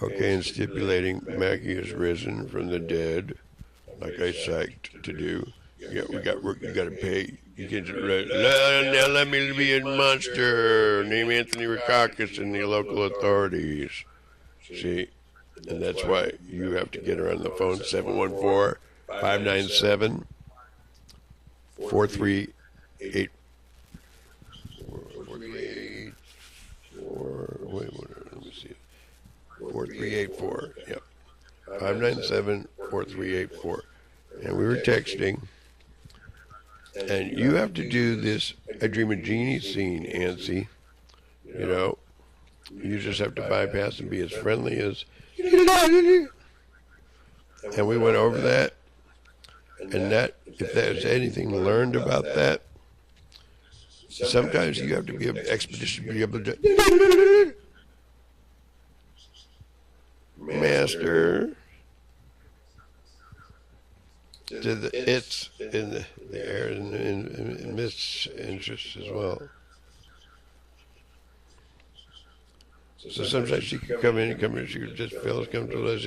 Okay, and stipulating, Mackie has risen from the dead, like I psyched to do. Yeah, we got work. You got to pay. You can't just now let me be a monster. Name Anthony Rackakaus and the local authorities. See, and that's why you have to get her on the phone. 714-597-4384. Wait, let me see. 4384. Yep. 597-4384. And we were texting. And you have to do this I Dream of Jeannie scene, Antzee. You know, you just have to bypass and be as friendly as. And we went over that. And that, if there's anything learned about that, sometimes you have to be expeditious to be able to. Master. It's in the air and in Mist's interest as well. So sometimes she can come in, she could just fellas come to us,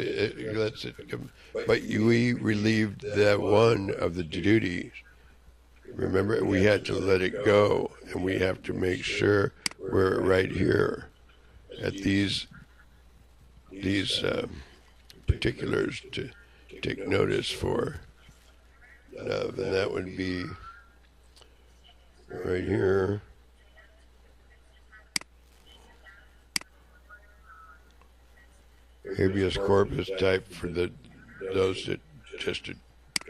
lets it come. But we relieved that one of the duties. Remember, we had to let it go, and we have to make sure we're right here at these particulars to take notice for. And that would be right here. Habeas corpus type for those that just to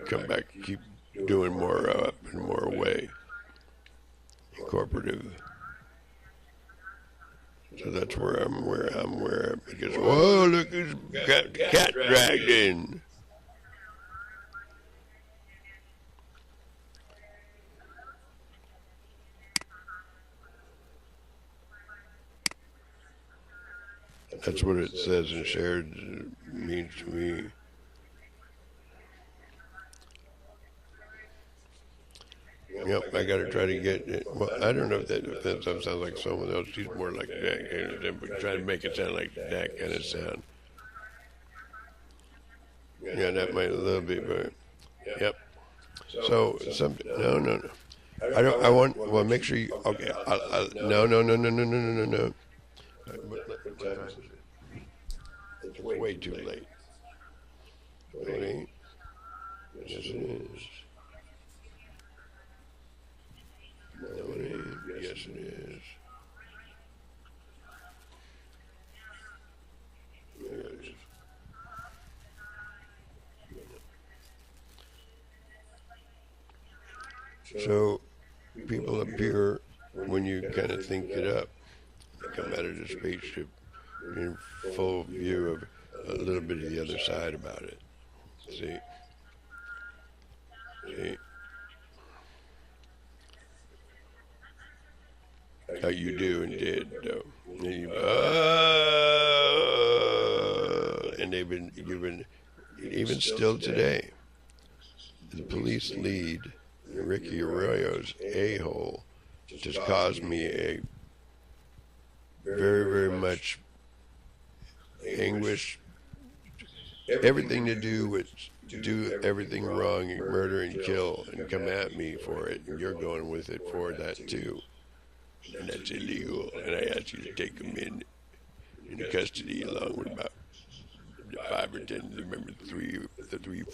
come back and keep doing more up and more away. Incorporative. So that's where I'm because whoa, look who's got the cat dragged in. That's what it says in shared means to me. Yep, I got to try to get it. Well, I don't know if that sounds like someone else. She's more like that. But try to make it sound like that kind of sound. Yeah, that might a little bit, but yep. So no. I want. Well, make sure you. Okay. No. What time is it? It's way too late. No, it ain't. Yes, it is. No, it ain't. Yes, it is. So, people appear when you kind of think it up. They come out of the spaceship in full view of a little bit of the other side about it. See? How you do and did, though. And they've been given, even still today, the police lead, Ricky Arroyo's a-hole, just caused me a very, very much anguish. Everything to do with do everything wrong and murder and kill and come at me for it, and you're going with it for that too. And that's illegal, and I asked you to take them in custody along with about 5 or 10. Remember the three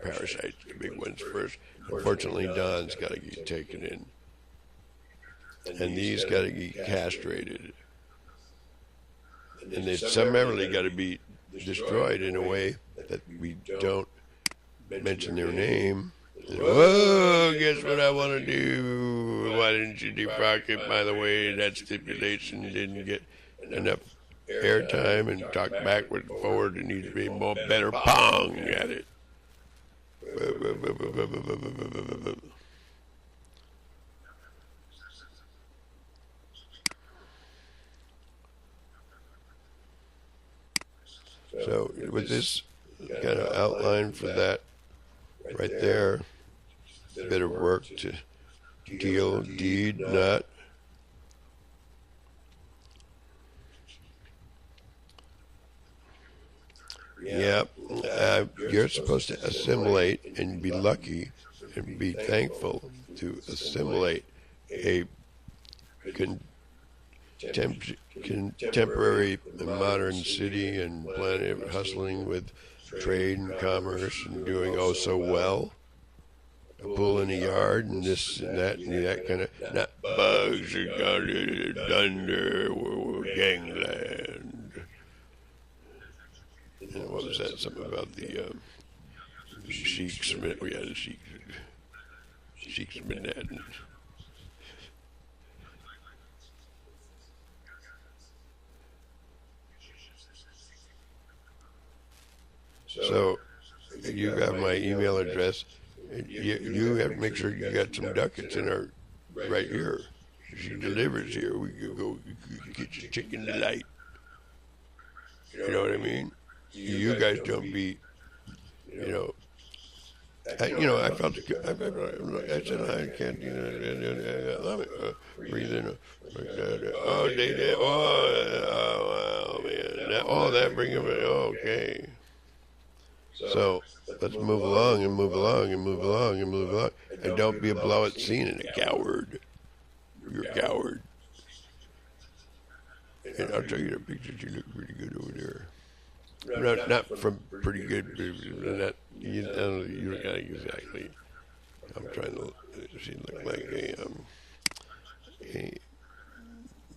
parasites, the big ones first. Unfortunately, Don's got to get taken in, and these got to get castrated, and they summarily got to be destroyed in a way that we don't mention their name. Whoa, guess what I want to do? Why didn't you defrock it? By the way, that stipulation didn't get enough airtime and talk backward and forward. It needs to be more better pong at it. So with this kind of outline for that right there, a bit of work to deal, deed, not. Yep. You're supposed to assimilate and be lucky and be thankful to assimilate a contemporary and modern city and planet hustling with trade and commerce and doing oh so well. A bull in the yard and this and that kind of, not bugs are gone to the thunder, gangland. And what was that? Something about the Sheiks, we had a Sheiks Manhattan. So you have my email address. You have to make sure you got some ducats in our right here. She delivers here. We can go get your chicken delight. You know what I mean? You guys don't be, you know. I felt. I said I can't. Breathe in. Oh, they did. Oh, man. Oh, that bring them. Okay. So let's move along and move along and move along and move along. And don't be a blow at scene and a coward. You're a coward. And I'll show you the pictures. You look pretty good over there. Not from pretty good, but you look at it exactly. I'm trying to. She looked like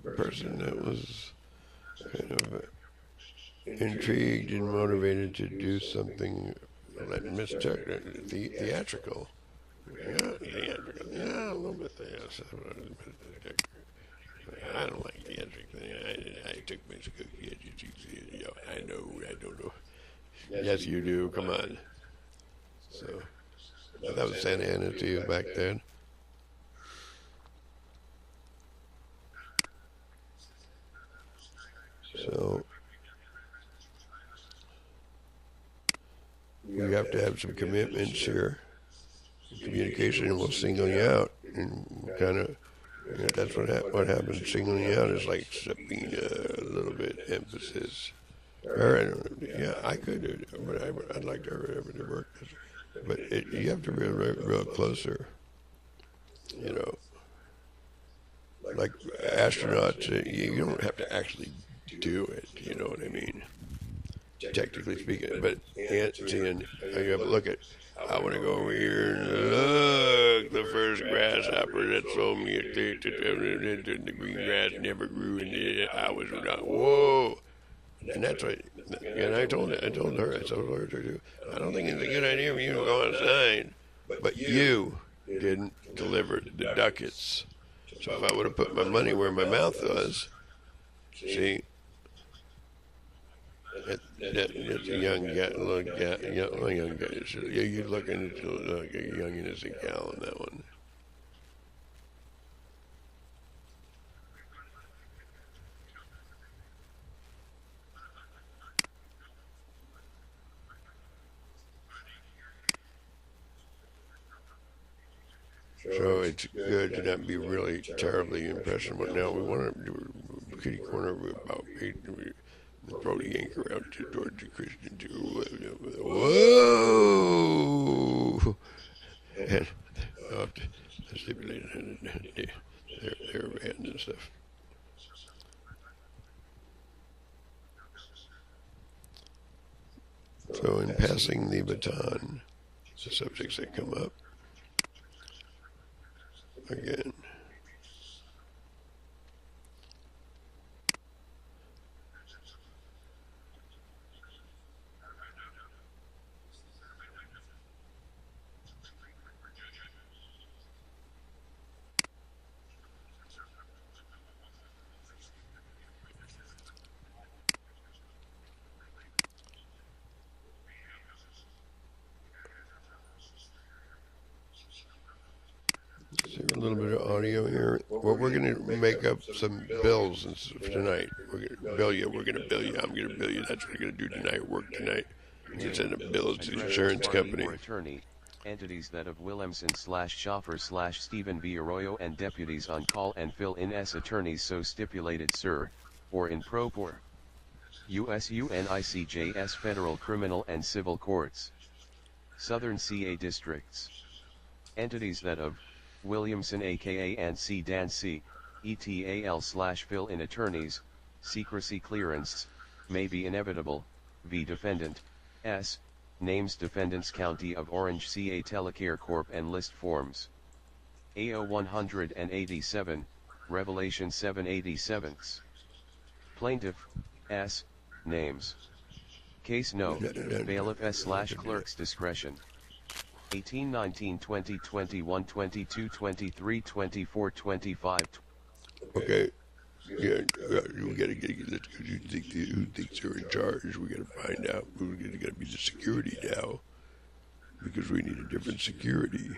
a person that was kind of intrigued and motivated to do something like theatrical. Yeah, theatrical. Yeah, a little bit theatrical. I don't like theatrical. I took my school kids. I know. I don't know. Yes, you do. Come on. So that was Sandra Hutchens back then. So we have to have some commitments here, communication, and we'll single you out. And kind of, that's what happens. Singling you out is like subpoena, a little bit emphasis. Or I could, but I'd like to work this. But you have to be real closer. You know, like astronauts, you don't have to actually do it. You know what I mean? Technically speaking, but Antzee, you have to look at. I want to go over here and look. The first grasshopper that sold me the green grass never grew, and I was not. Whoa. And that's what, and I told her, I told her too, I don't think it's a good idea for you to go outside. But you didn't deliver the ducats. So if I would have put my money where my mouth was, see, it's a young guy, young guy. So you're looking like a young innocent gal on that one. So it's good to not be really terribly impressionable. Now we want to do a kitty corner about 8. Throw the anchor out towards the Christian too. Whoa! And stipulating their band and stuff. So in passing the baton, the subjects that come up again. A little bit of audio here. Well, we're going to make up some bills tonight. We're going to bill you. We're going to bill you. I'm going to bill you. That's what we're going to do tonight. Work tonight. We're going to send a bill to the insurance company. Attorney, entities that of Williamson/Schaffer/Stephen V. Arroyo and deputies on call and fill in as attorneys so stipulated, sir, or in pro por. U.S. UNICJS Federal Criminal and Civil Courts. Southern CA Districts. Entities that of Williamson aka Antzee Dancy, ETAL/fill-in attorneys, secrecy clearance, may be inevitable, v. Defendant, S. Names Defendants County of Orange CA Telecare Corp and list forms. AO 187, Revelation 787. Plaintiff, S. Names. Case no, bailiff S/clerk's discretion. 18, 19, 20, 21, 22, 23, 24, 25. Okay. Yeah, we gotta get who thinks they're in charge. We gotta find out. We're gonna be the security now, because we need a different security.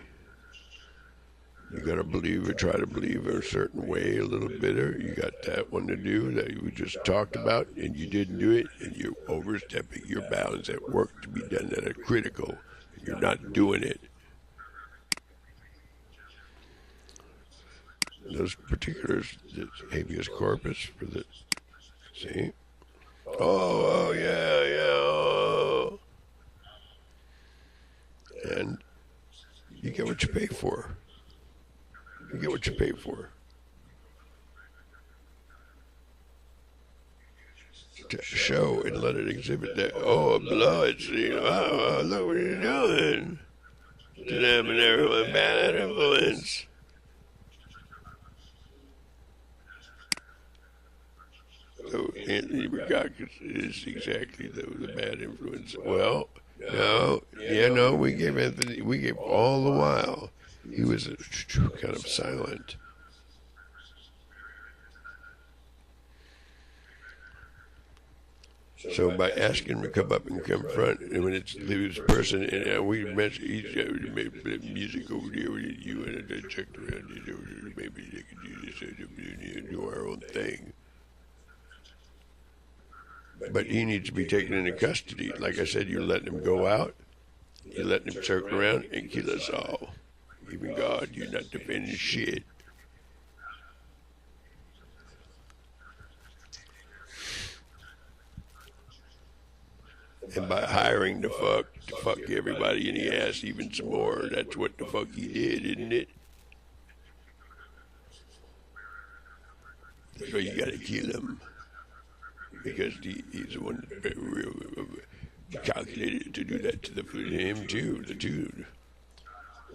You gotta believe or try to believe a certain way a little bit. You got that one to do that we just talked about, and you didn't do it, and you're overstepping your bounds at work to be done that are critical, and you're not doing it. Those particulars, the habeas corpus for the, see? Oh, yeah. And you get what you pay for. You get what you pay for. To show and let it exhibit that, oh, blood, oh, look what you're doing. To them and everyone, bad influence. So Anthony Rackakaus is exactly the bad influence. Well, no, we gave all the while. He was kind of silent. So by asking him to come up and confront, and when it's this person, and we mentioned each music over there with you, and I checked around, maybe they could do this and do our own thing. But he needs to be taken into custody. Like I said, you're letting him go out, you're letting him circle around and kill us all. Even God, you're not defending shit. And by hiring the fuck to fuck everybody in the ass even some more, that's what the fuck he did, isn't it? So you gotta kill him. Because he's the one that calculated to do that to him too, the dude,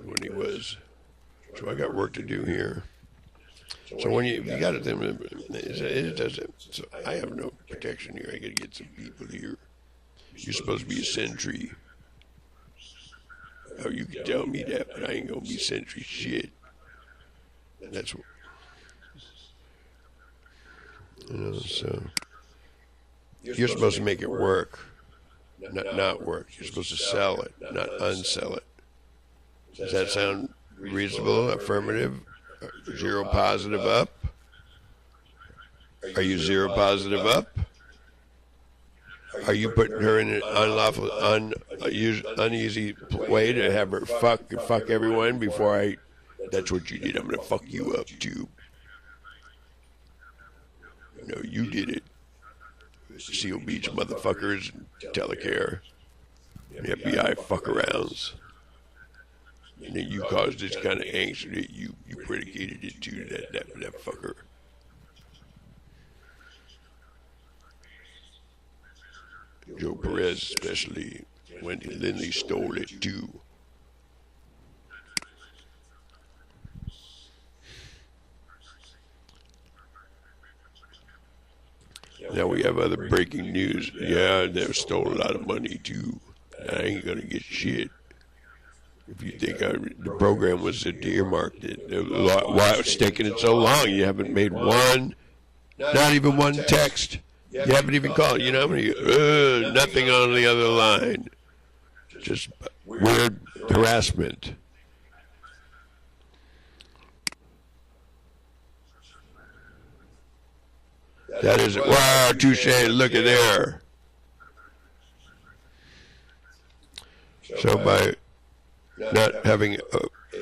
when he was. So I got work to do here. So when you got to remember, it doesn't. So I have no protection here. I got to get some people here. You're supposed to be a sentry. Oh, you can tell me that, but I ain't gonna be sentry shit. That's what. So. You're supposed to make it work, not work. You're supposed to sell it, not unsell it. Does that sound reasonable? Affirmative? Zero positive up? Are you zero positive up? Are you putting her in an unlawful, uneasy way to have her fuck everyone before I? That's what you did. I'm gonna fuck you up too. No, you did it. Seal Beach motherfuckers and Telecare, FBI fuck-arounds. And then you caused this kind of angst that you predicated it to that fucker. Joe Perez especially, when Lindley stole it too. Now we have other breaking news. Yeah, they stole a lot of money too. I ain't gonna get shit. If you think the program was earmarked, why it's taking it so long? You haven't made one, not even one text. You haven't even called. You know how many? Nothing on the other line. Just weird harassment. That is, wow, touche, look at there. So by not having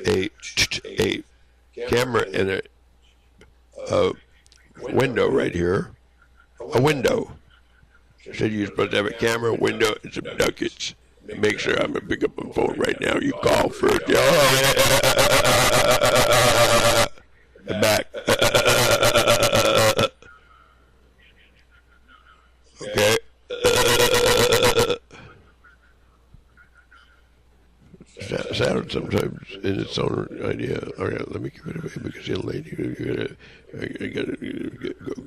a camera in a window right here, a window. Said you're supposed to have a camera, a window, and some ducats. Make sure I'm gonna pick up a phone right now. You call first. I'm back. Okay. Sound sometimes in its own idea. All right, let me give it away because the lady, I gotta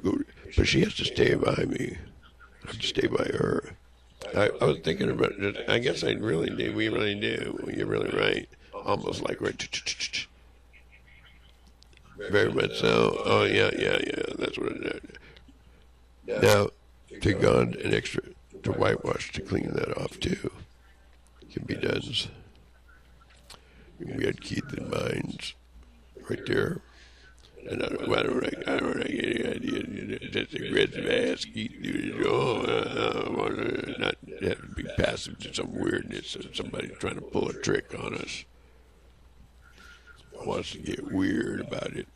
go. But she has to stay by me. I have to stay by her. I was thinking about it. I guess I really do. We really do. You're really right. Almost like right. Very much so. Oh, yeah. That's what it is. Now, to God, an extra, to whitewash, to clean that off, too, can be done. We had Keith in mind right there. And I don't get any idea. Just aggressive ass Keith do the show. Not have to be passive to some weirdness or somebody trying to pull a trick on us. Wants to get weird about it.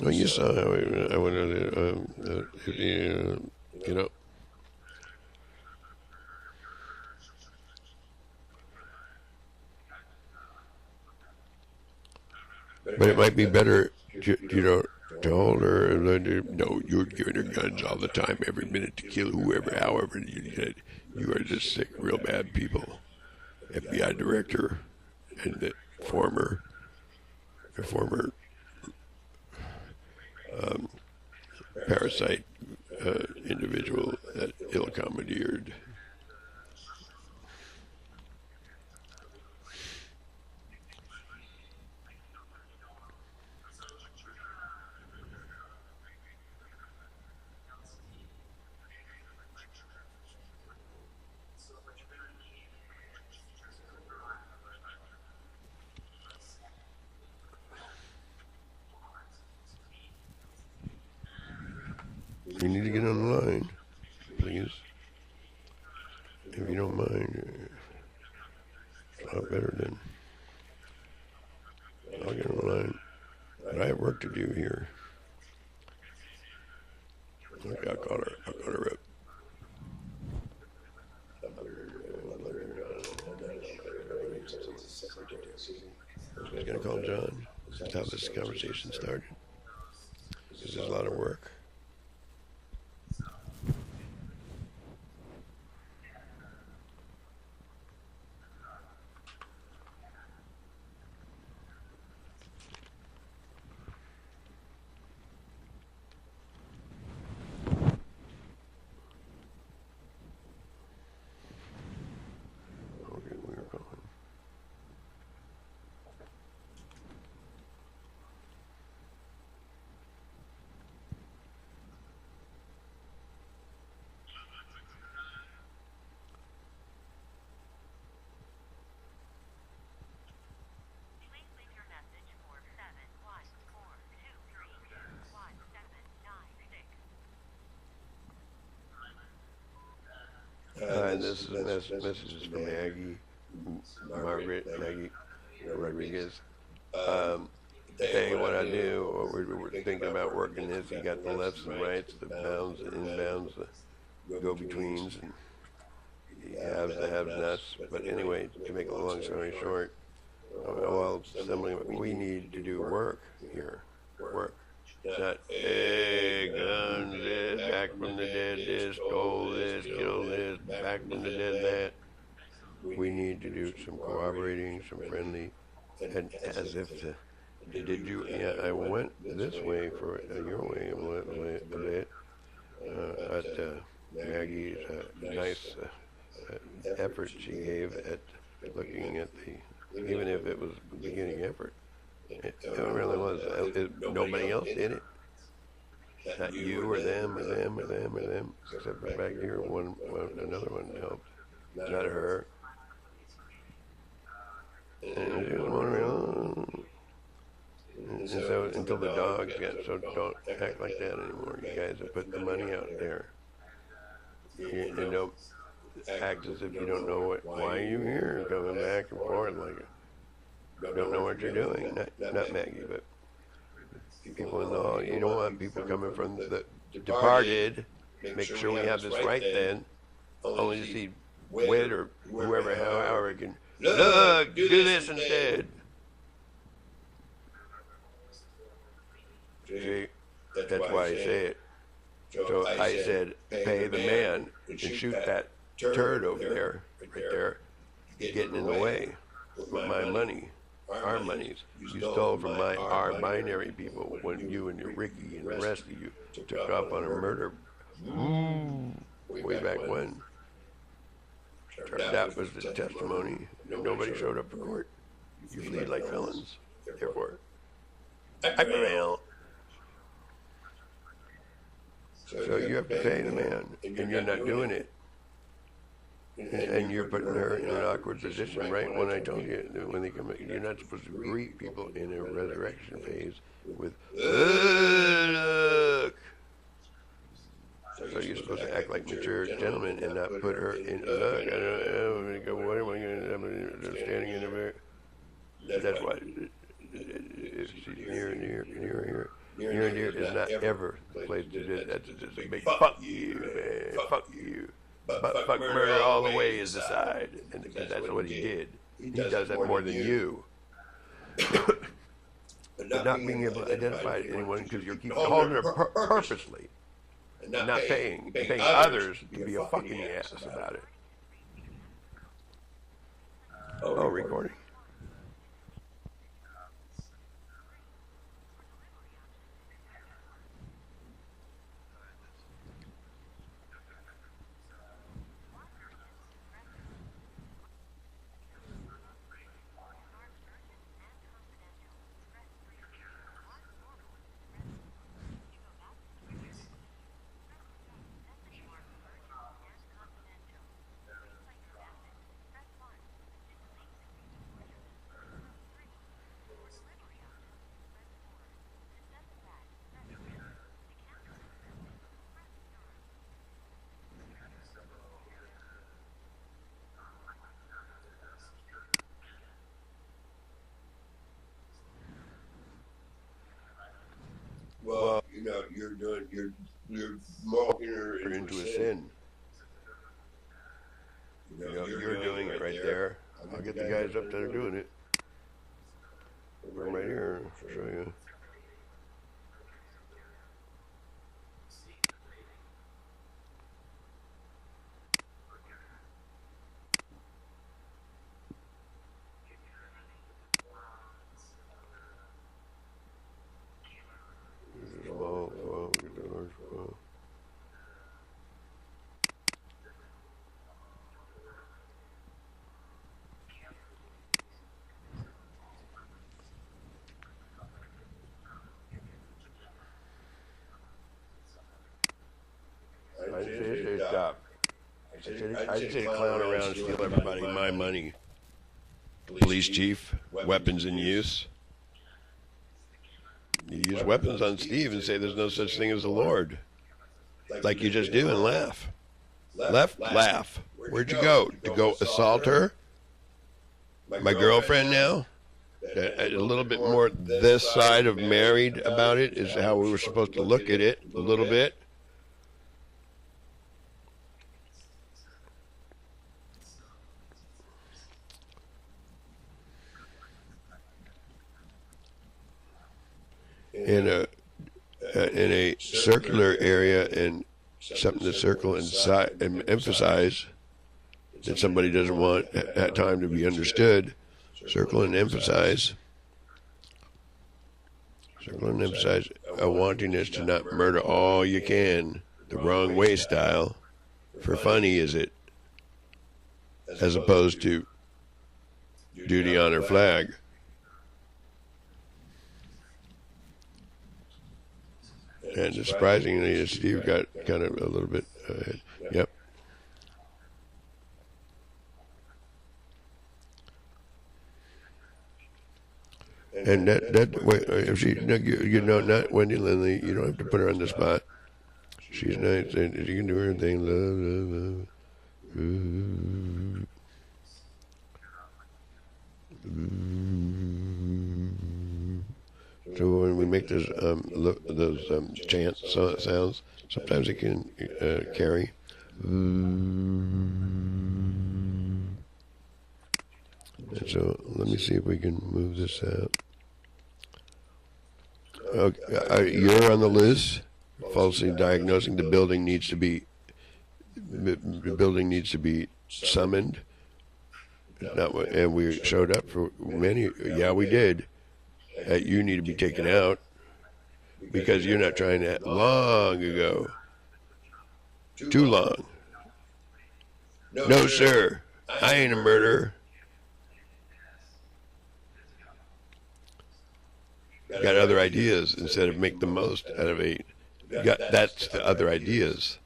Well, you saw how I went on you know. But it might be better, to hold her and let her know you're giving her guns all the time, every minute to kill whoever, however you get. You are just sick, real bad people. FBI director and the former parasite individual that ill-commandeered. You need to get on the line, please. If you don't mind, it's a lot better than I'll get on the line. But I have work to do here. Okay, I'll call her up. I was going to call John. That's how this conversation started. This is a lot of work. This is from Maggie Rodriguez. Saying what I do, or we're thinking about working this. You got the lefts and rights, the bounds and inbounds, the go-betweens, and the haves, the have-nots. But anyway, to make a long story short, we need to do work here. Work. Not, hey, guns, this, back from the dead, this, stole this, kill this, back from the dead, that. We need to do some cooperating, some friendly, and as if to, did you, yeah, I went this way for your way a bit, at Maggie's nice effort she gave at looking at the, even if it was a beginning effort. It really was. Nobody else did it. Not you or them or them or them or them. Except for back here, another one helped. Not her. And so until the dogs got so don't act like that anymore. You guys have put the money out there. You don't act as if you don't know why you're here, coming back and forth like it. Don't know what you're doing. Not Maggie, but people in the hall. You don't want people coming from the departed, make sure we have this right then, only to see Wit or whoever, however it can, look, do this instead. See, that's why I say it. So I said, pay the man and shoot that turd over there, right there, getting in the way with my money, our monies. You stole from our binary people when you and your Ricky and the rest of you took off on a murder. Way back when. That was the testimony. Nobody showed up for court. You plead like felons. Therefore, I prevail. So you have to pay the man, and you're not doing it. And you're putting her in an awkward position, right? When I told you, when they come, you're not supposed to greet people in a resurrection phase with, look. So you're supposed to act like mature gentlemen and not put her in, look, I don't know, what am I going to, standing in the mirror. That's why she's near and near is not ever the place to do that. That's just a big fuck you, man, fuck you. But fuck murder all the way is the side, and that's what he did. He does that more than you. But not being able to identify anyone because you keep calling her purposely, and not paying others to be a fucking ass about it. Oh, recording. Well, you're walking her into a sin. You're doing it right there. I'll get the guys up that are doing it. I'm right here. I'll show you. I didn't say stop. I didn't say clown around and steal everybody my money. Police chief, weapons in use. You use weapons on Steve and say there's no such thing as the Lord. Like you just do and laugh. Laugh. Where'd you go? To go assault her? My girlfriend now? A little bit more this side of married about it is how we were supposed to look at it a little bit. In a circular area and something to circle and emphasize that somebody doesn't want at that time to be understood. Circle and emphasize. Circle and emphasize a wantingness to not murder all you can, the wrong way style. For funny, is it? As opposed to duty, honor, flag. And surprisingly, Steve got kind of a little bit ahead. Yep. And that way, if she, you know, not Wendy Lindley, you don't have to put her on the spot. She's nice, and she can do her thing. Love. So when we make those chant sounds, sometimes it can carry. And so let me see if we can move this out. Okay, you're on the list. Falsely diagnosing the building needs to be summoned. And we showed up for many. Yeah, we did. You need to be taken out because you're not trying that long ago. Too long. No, sir. I ain't a murderer. Got other ideas instead of make the most out of a. That's the other ideas.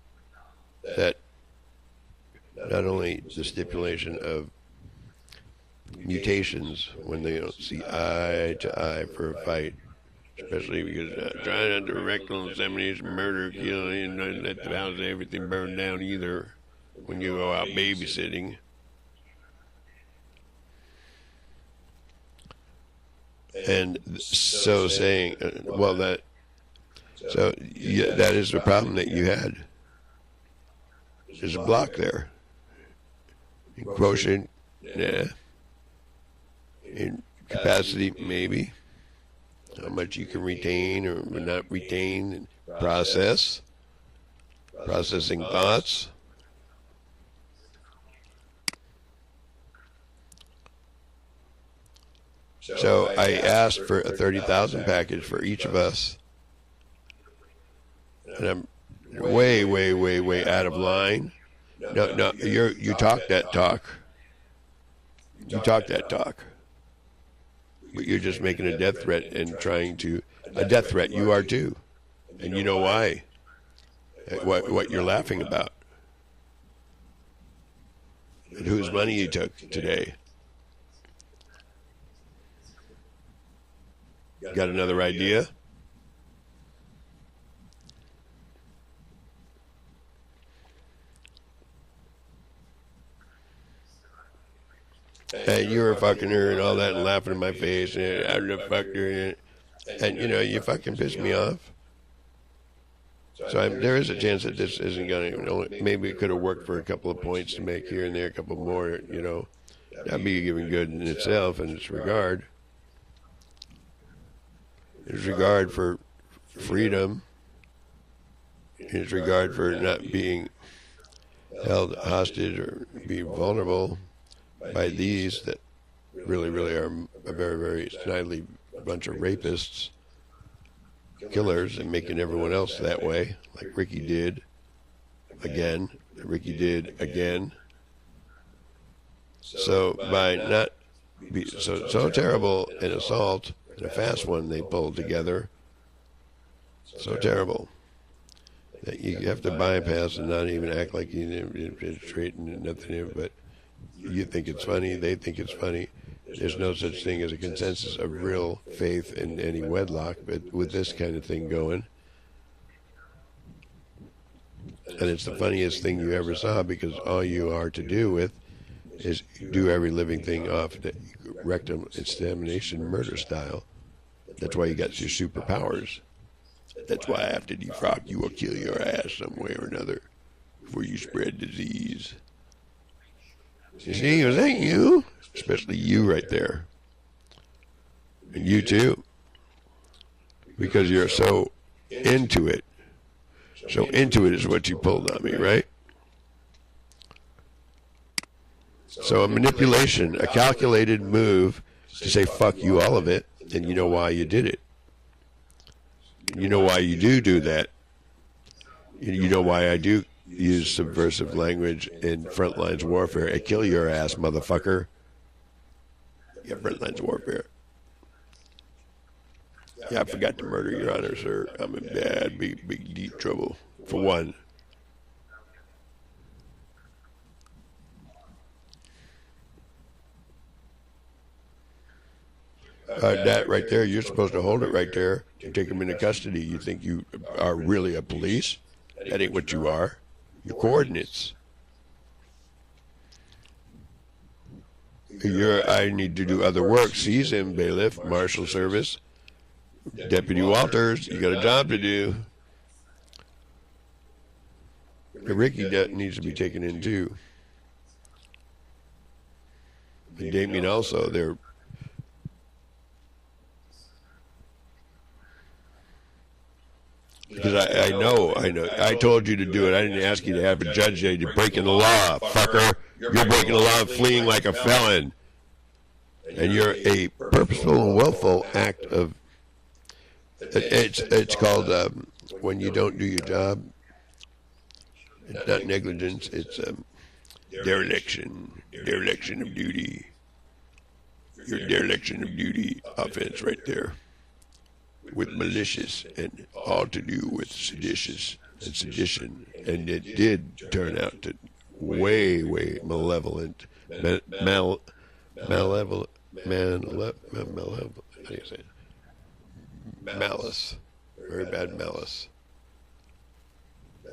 That not only the stipulation of mutations when they don't see eye to eye for a fight, especially because trying not to rectal insemination, murder, killing, and not let the house everything burn down either when you go out babysitting. And so saying, well, that is the problem that you had. There's a block there. In quotient, nah. In capacity, maybe. How much you can retain or not retain and process. Processing thoughts. So I asked for a 30,000 package for each of us. And I'm way out of line. No, you talk that talk. You talk that talk. But you're just making a death threat and trying to... A death threat, you are too. And you know why. What you're laughing about. And whose money you took today. Got another idea? And you were fucking her and all that and laughing in my face and I would have fucked her and you know, you fucking pissed me off. So there is a chance that this isn't going to, maybe it could have worked for a couple of points to make here and there, a couple more, you know. That'd be giving good in itself in its regard. In its regard for freedom, in its regard for not being held hostage or be vulnerable by these that really are a very snidely bunch of rapists, killers, and making everyone else that way, like Ricky did again. So by not be so terrible an assault and a fast one they pulled together, so terrible that you have to bypass and not even act like you didn't straighten nothing, but you think it's funny, they think it's funny. There's no such thing as a consensus of real faith in any wedlock, but with this kind of thing going, and it's the funniest thing you ever saw because all you are to do with is do every living thing off the rectum examination murder style. That's why you got your superpowers. That's why after defrock you will kill your ass some way or another before you spread disease. You see, was that you? Especially you right there. And you too. Because you're so into it. So into it is what you pulled on me, right? So a manipulation, a calculated move to say fuck you all of it, and you know why you did it. You know why you do that. You know why I do use subversive language in frontlines warfare. I kill your ass, motherfucker. Yeah, frontlines warfare. Yeah, I forgot to murder your honor, sir. I'm in bad, big, deep trouble. For one. That right there, you're supposed to hold it right there and take them into custody. You think you are really a police? That ain't what you are. Your coordinates. I need to do other work. Seize him, bailiff, marshal service. Deputy Walters, you got a job to do. Ricky needs to be taken in too. And Damien also, they're because I know. I told you to do it. I didn't ask you to have a judge say you're breaking the law, fucker. You're breaking the law and fleeing like a felon. And you're a purposeful and willful act of. It's called when you don't do your job. It's not negligence. It's dereliction of duty. Your dereliction of duty offense right there. With malicious and all to do with seditious and sedition, and it did turn out to way malevolent, malevolent, how do you say it? Malice, very bad malice,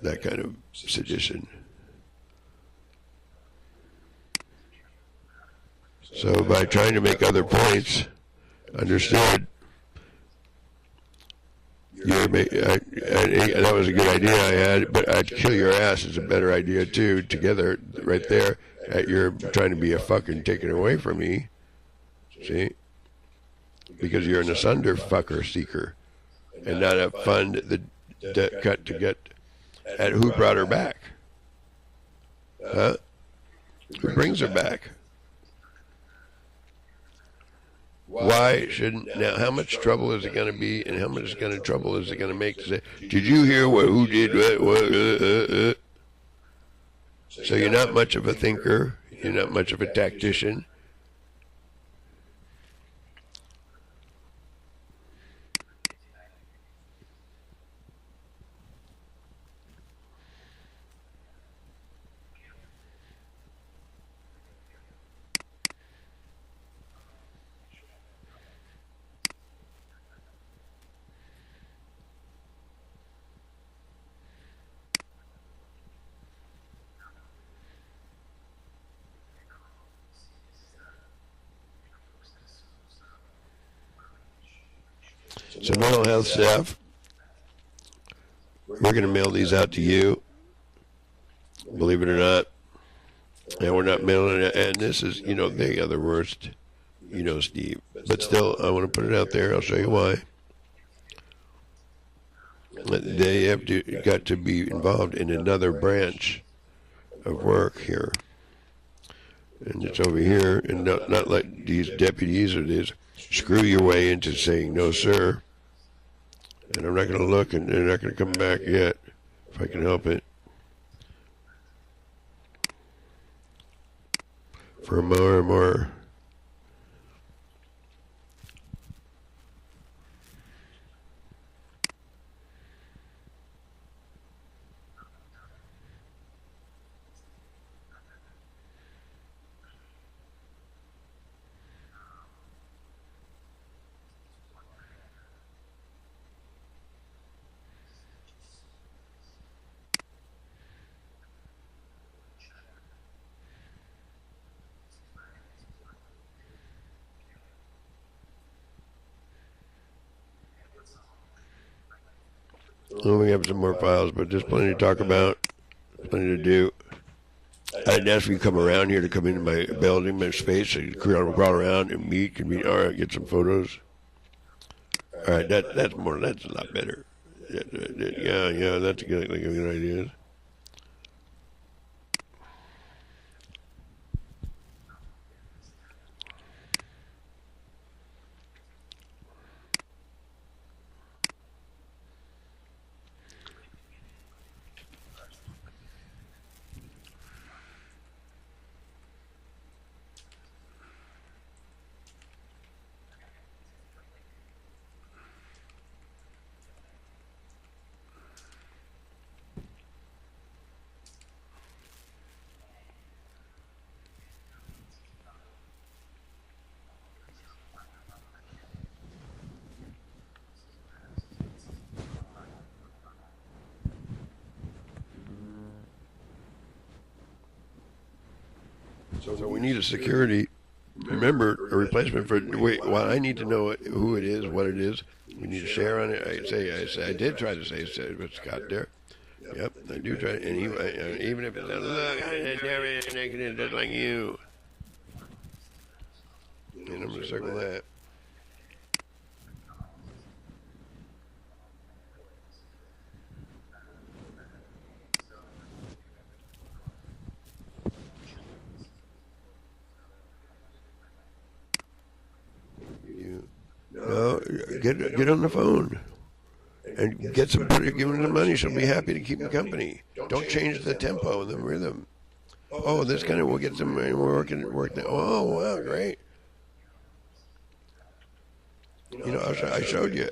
that kind of sedition. So by trying to make other points, understood. That was a good idea I had, but I'd kill your ass is a better idea too. Together, right there, you're trying to be a fucking taken away from me. See, because you're an asunder fucker seeker, and not a fund that cut to get at who brought her back. Huh? Who brings her back? Why shouldn't now? How much trouble is it going to be, and how much trouble is it going to make to say? Did you hear who did what? So you're not much of a thinker. You're not much of a tactician. So mental health staff, we're going to mail these out to you, believe it or not. And we're not mailing it, and this is, the other worst, Steve. But still, I want to put it out there. I'll show you why. They have got to be involved in another branch of work here. And it's over here, and not like these deputies or these screw your way into saying, no, sir. And I'm not going to look, and they're not going to come back yet, if I can help it. For more and more. Well, we have some more files, but there's plenty to talk about, plenty to do. I didn't ask you to come around here to come into my building, my space, and crawl around and meet. All right, get some photos. All right, that's a lot better. Yeah, that's a good idea. So we need a security. Remember, a replacement for. Wait, well, I need to know who it is, what it is. We need to share on it. I did try to say but Scott there. Yep, I do try. And even if it's not, look, I never connected just like you. And I'm going to circle that. No, get on the phone and give them the money. She'll be happy to keep them company. Don't change the tempo and the rhythm. Oh, this kind of will get some work. Oh, wow, great. You know, I showed you.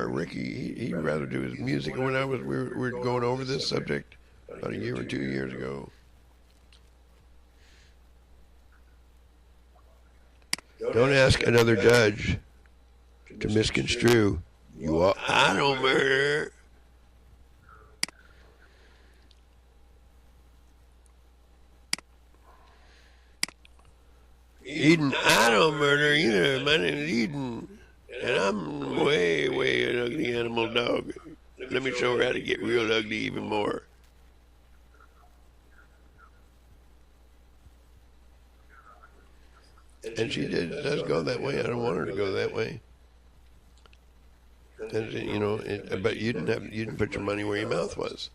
Ricky, he'd rather do his music. When we were going over this subject about a year or 2 years ago. Don't ask another judge to misconstrue. I don't murder. Eden, I don't murder either. My name is Eden. And I'm way an ugly animal dog. Let me show her how to get real ugly even more. And she does go that way. I don't want her to go that way. And, you know, but you didn't put your money where your mouth was,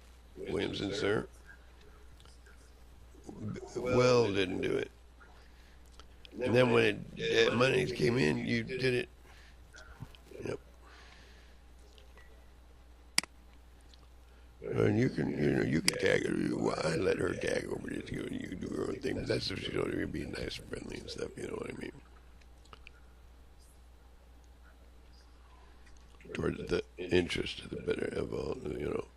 Williamson, sir. Well, didn't do it. And then when money came in, you did it. Yep. And you can tag her. Well, I let her tag over this. You do her own thing. But that's if she's going to be nice and friendly and stuff. You know what I mean? Towards the interest of the better of all, you know.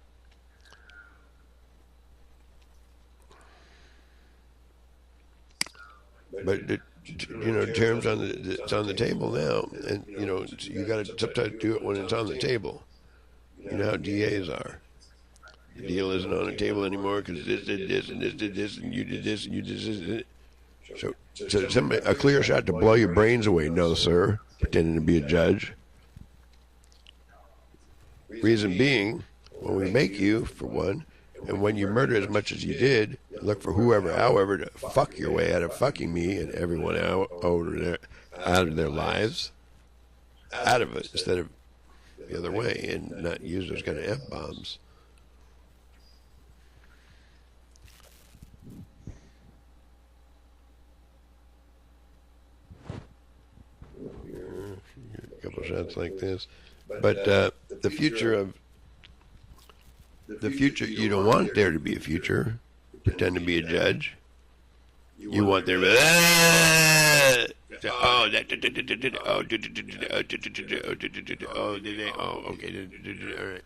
But you know, terms it's on the table now, and you know you got to sometimes do it when it's on the table. You know how DAs are. The deal isn't on the table anymore because this did this and this did this and you did this and you did this. So somebody, a clear shot to blow your brains away. No, sir. Pretending to be a judge. Reason being, when we make you, for one, and when you murder as much as you did, look for however, to fuck your way out of fucking me and everyone out of their lives, out of it, instead of the other way, and not use those kind of F-bombs. A couple shots like this. But the future, you don't want there to be a future. Pretend to be a judge. You want there to be, okay, all right.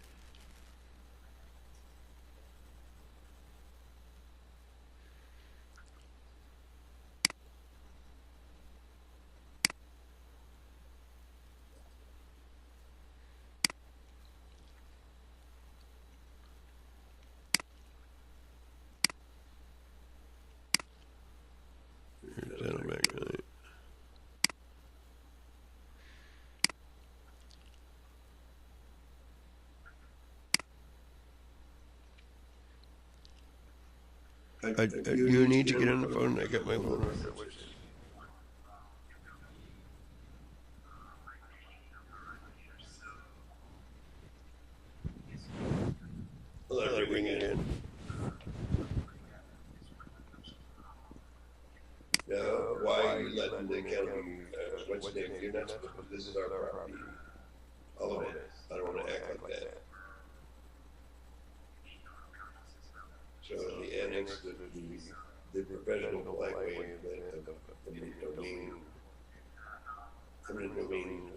You need to get on the phone. I got my phone. Let her ring it in. Now, why are you letting the county, what's the name? You're not supposed to, this is our property. All of it. I don't want to act like that. So the annex, the professional polite way of the domain, eminent domain,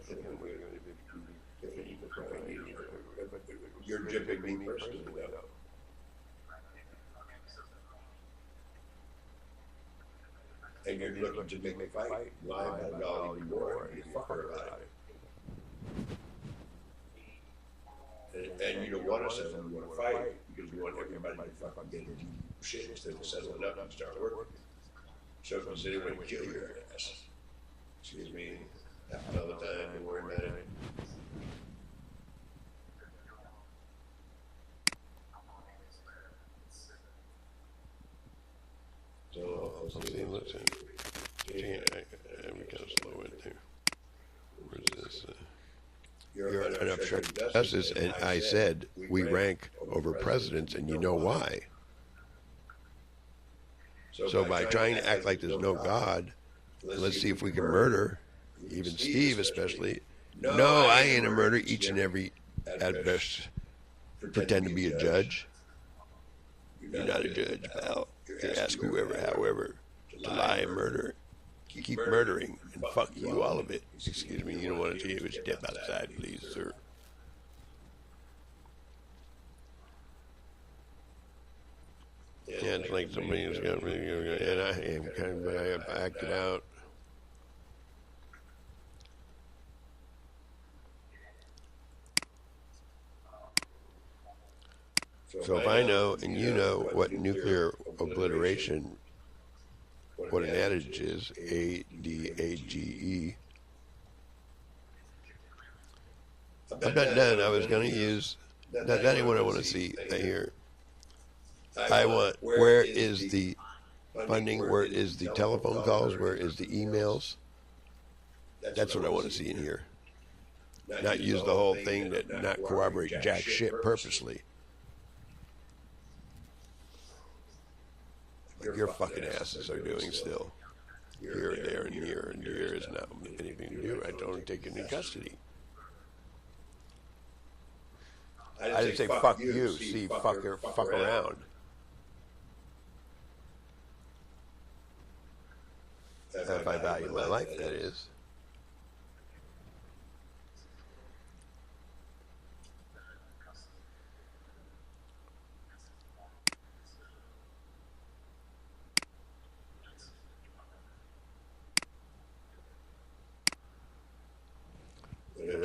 you're jipping me personally though. And you're looking to make me fight, lie about God even more, and you fuck her about it. And you don't want to settle, you want to fight, because you want everybody to fucking get into shit instead of settling up and start working. So if I say, "We're going to kill your ass," excuse me, all the time, and worry about it. listen. I'm kind of slow in there. Where's this? You're an obstructing justice, and I said we rank over presidents, and you know why. So by trying to act like there's no God, let's see if we can murder, even Steve especially. No, I ain't a murder. Each and every, at best, pretend to be a judge. You're not a judge, pal. You ask whoever, however, to lie and murder. Keep murdering, and fuck you, all of it. Excuse me, you don't want to see it. Step outside, please, sir. Yeah, it's like somebody who's got really, and I am kind of, but I have acted out. So if I know, and you know, what nuclear obliteration, what an adage is, ADAGE. I'm not done. I was going to use, that ain't what I want to see here. I want, where is the funding, where is the telephone calls, where is the emails? That's what I want to see in here. Not use the whole thing, that not corroborate jack shit purposely. Like your fucking asses are doing still. Here, there, and here, and here is not anything to do. I don't take it in custody. I didn't say fuck you, see, fucker, fuck around. If I value my life, that is. Yeah,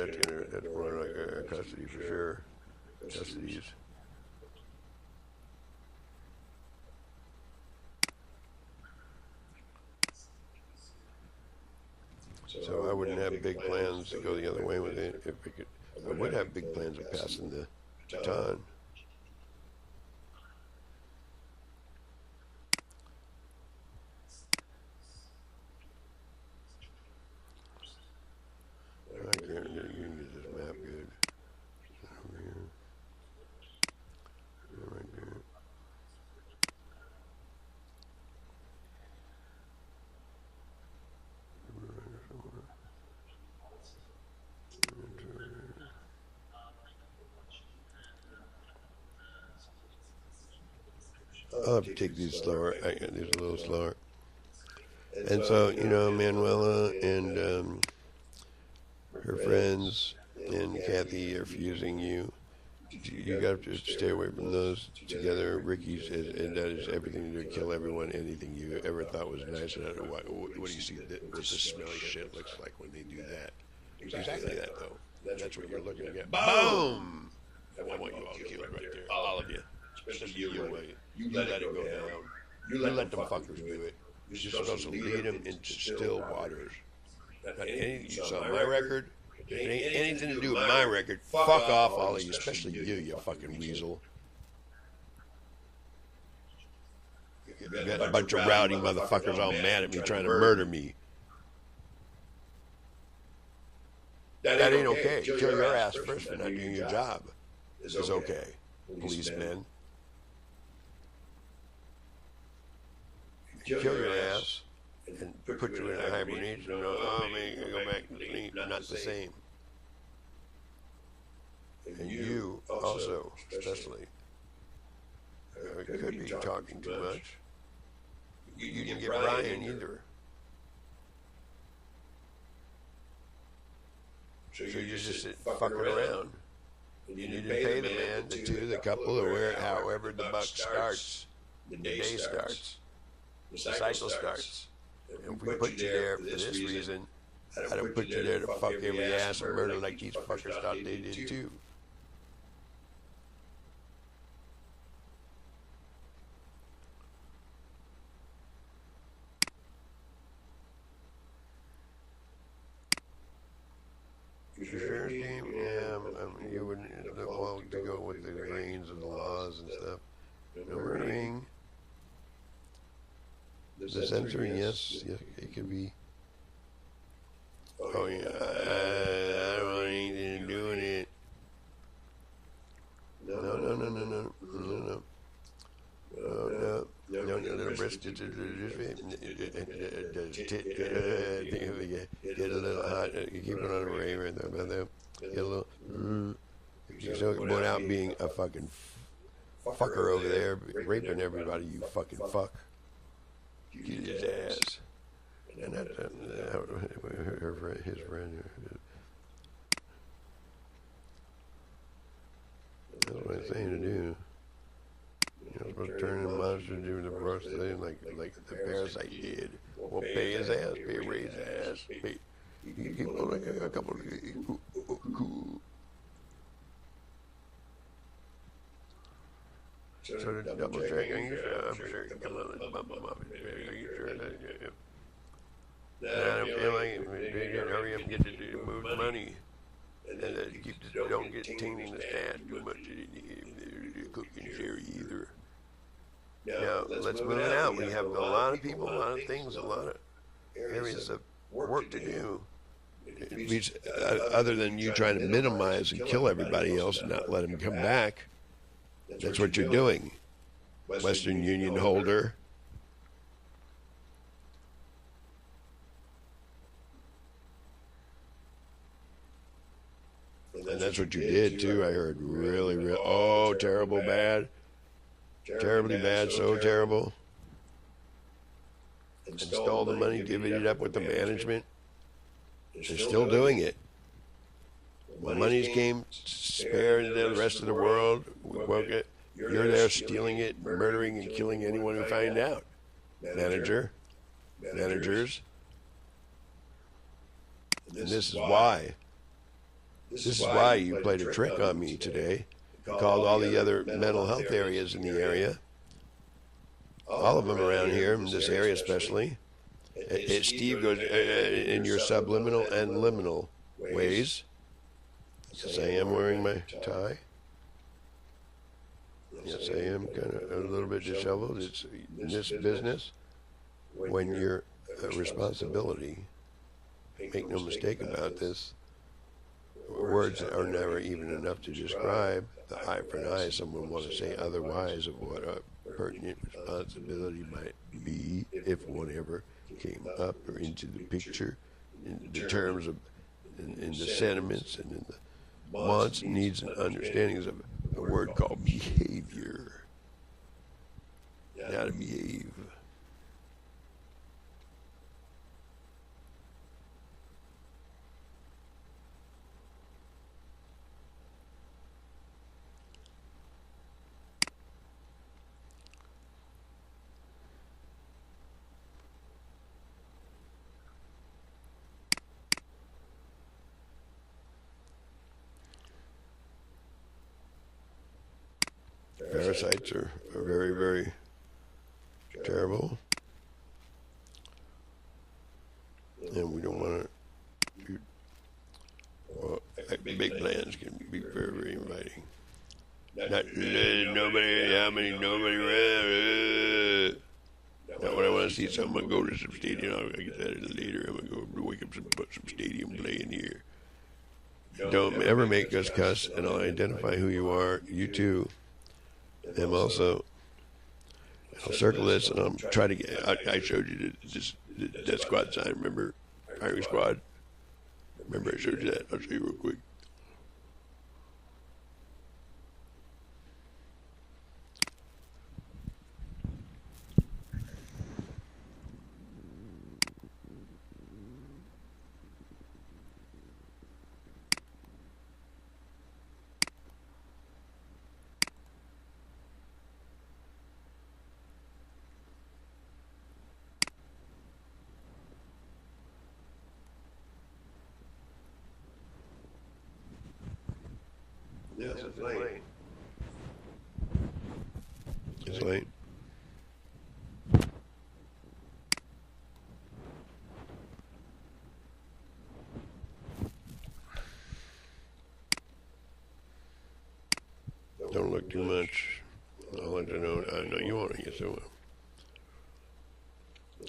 that's more like custody for sure. Custodies. So I wouldn't have big plans to go the other way with it if we could. I would have big plans of passing the baton. I can't get this map good. Over here. Right there. I'll have to take these slower. I get these a little slower. And so, you know, Manuela and her friends and Kathy are fusing you. You got to stay away from those together. Ricky says, and that is everything to kill everyone, anything you ever thought was nice. And what do you see what the smelly shit looks like when they do that? Exactly that, though. That's what you're looking at. Boom! I want you all killed right there. All of you. Especially you. You let it go down. You let them fuckers do it. You're supposed to lead them into still waters. Not anything you saw my record. It ain't anything to do with my record. Fuck off, all of you, especially you fucking weasel. You got a bunch of rowdy motherfuckers all mad at me trying to murder me. That ain't okay. Kill your ass first for not doing your job. Is okay. Policemen. Kill your ass and put you in a hibernation and go, oh man, go back to sleep. Not the same. And you also, especially, could be talking too much. You didn't get Brian either. So you're just fucking around. You didn't pay the man, the two, the couple, or however the buck starts, the day starts, the cycle starts. And if we put you there for this reason, I don't put you there to fuck every ass and murder like these fuckers thought they did too. Sure, Steve? Yeah, you would well to go with the grains of the laws and stuff. No murdering. the censoring, yes, it could be. Oh yeah, I don't want anything to do with it. No. No, little breast get a little hot. You keep it on a rave right there. Get a little. You're still going out being a fucking fucker over there, raping everybody. You fucking fuck. Get his ass. And that's his friend. That's what I'm saying to do. You're supposed to turn the monster into the first thing like the parasite did. Well, pay his ass, pay Ray's ass. Pay. You keep on like a couple of cool. So to double check, are you sure? I'm sure. Come on, let's bump him up. Are you sure? I don't feel like it. Hurry up and get to move the money. And don't get tainting the stash too much. Cooking sherry either. Now, let's move it out. We have a lot of people, a lot of things, a lot of areas of work to do. Other than you trying to minimize and kill everybody else and not let them come back. That's what you're doing. Western Union holder. And that's what you did too. I heard really, terrible bad. Terribly bad, so terrible. Install the money, divvy it up with the management. They're still doing it. When monies came spared to the rest of the world, we woke it. You're there stealing it, murdering and killing anyone who find out. Managers. And this is why. This is why you played a trick on me today. Called all the other mental health areas in the area. All of them around here, in this area especially. Steve goes in your subliminal and liminal ways. Yes, I am wearing my tie. Yes, I am kind of a little bit disheveled. It's in this business, when you're a responsibility, make no mistake about this, words are never even enough to describe the eye for an eye. Someone want to say otherwise of what a pertinent responsibility might be if one ever came up or into the picture in the terms of, in the sentiments and in the wants, needs, and understandings of a word called behavior. How to behave. Parasites are very, very terrible, and we don't want to. Well, big plans can be very, very inviting. Not nobody around. Not when I want to see someone go to some stadium. I'll get that later. I'm gonna go wake up put some stadium playing here. Don't ever make us cuss, and I'll identify who you are. You too. And also, I'll circle this, and I'll try to get. I showed you that squad sign. Remember, firing squad. Remember, I showed you that. I'll show you real quick. Yes, it's late. It's late. Don't look too much. I'll let you know. I know you want to get to it.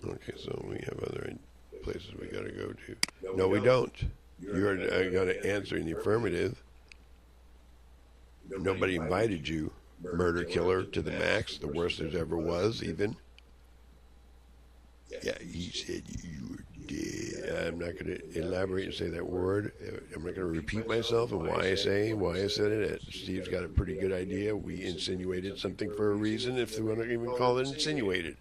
Okay, so we have other places we got to go to. No, we don't. You're going to answer in the affirmative. Nobody invited you. Murder killer to the max, the worst there ever was, even. Yeah, he said you were dead. I'm not going to elaborate and say that word. I'm not going to repeat myself and why I said it. Steve's got a pretty good idea. We insinuated something for a reason, if we want to even call it insinuated.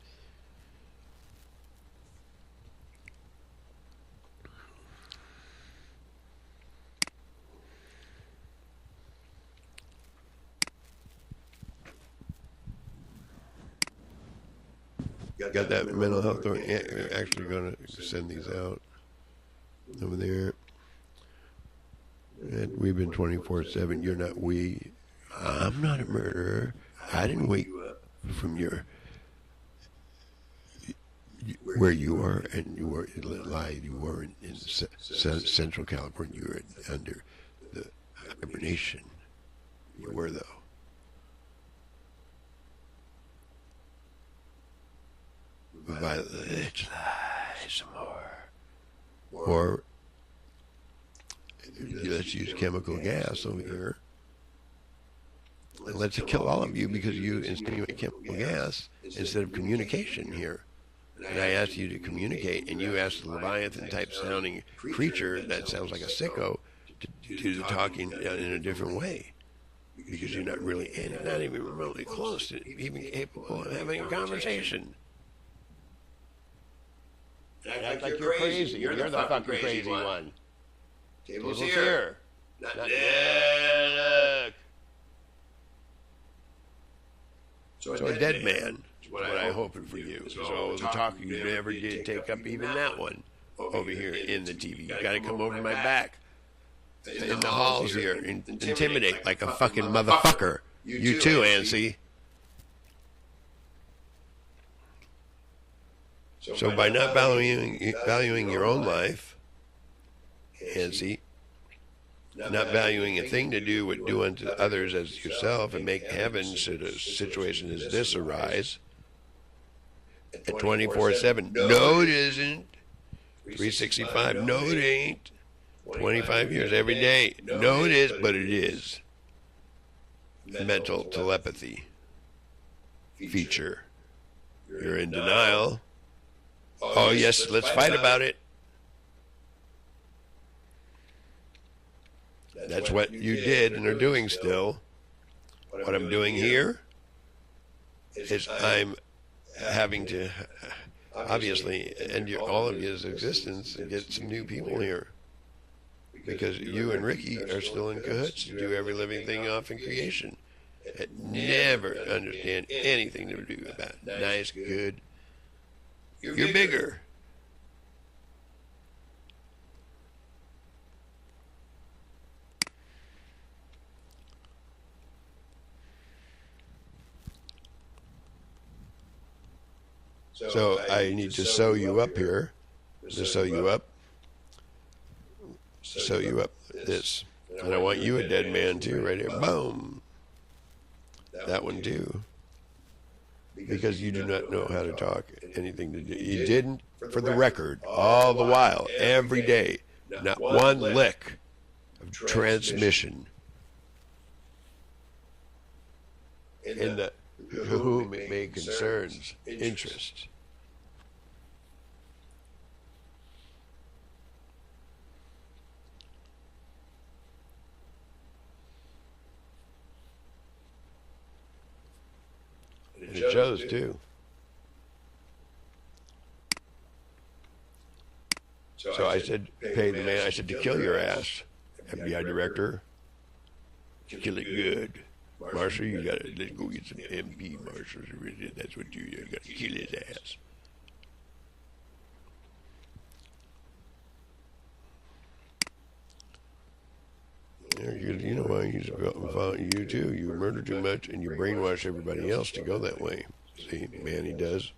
Got that mental health, or actually going to send these out over there. And we've been 24/7. You're not we. I'm not a murderer. I didn't wake you up from where you are, and you were lied. You were in Central California. You were under the hibernation. You were, though. Let's lie some more. Or let's use chemical gas over here. And let's kill all of you because you insinuate chemical gas instead of communication here. And I asked you to communicate, and you asked the Leviathan-type sounding creature that sounds like a sicko to do the talking in a different way. Because you're not really, and not even remotely close to even capable of having a conversation. Act like you're crazy. You're the fucking crazy one. Table's here. Not look. So a dead man is what I hoping for you. So the talk you never did take up even that one over here in the TV. You got to come over my back in the halls here and intimidate like a fucking motherfucker. You too, Antzee. So by not valuing your own life, Antzee, not valuing a thing to do what do unto others as yourself, and make heaven should a situation as this arise at 24/7. No, it isn't. 365. No, it ain't. 25 years every day. No, it is, but it is. Mental telepathy feature. You're in denial. Oh, yes, let's fight about it. That's what you did and are doing still. What I'm doing here is I'm having to, obviously, end all of your existence and get some new people here. Because you and Ricky are still in cahoots to do every living thing off in creation. And never understand anything to do about nice, good. You're bigger. So I need to sew you up here. To sew you up. Sew you up this. And I want you a dead man too, right here. Boom. That one too. Because you do not know how to talk, anything to do. You didn't, for the record, all the while, every day, not one lick of transmission in the whom it may concerns interest. And it shows too. So I said, pay the man. I said, to kill your ass, FBI director, kill it good. Marshal, you gotta, let's go get some MP marshals. That's what you gotta kill his ass. You know why he's following you too. You murder too much and you brainwash everybody else to go that way. See, man, he does.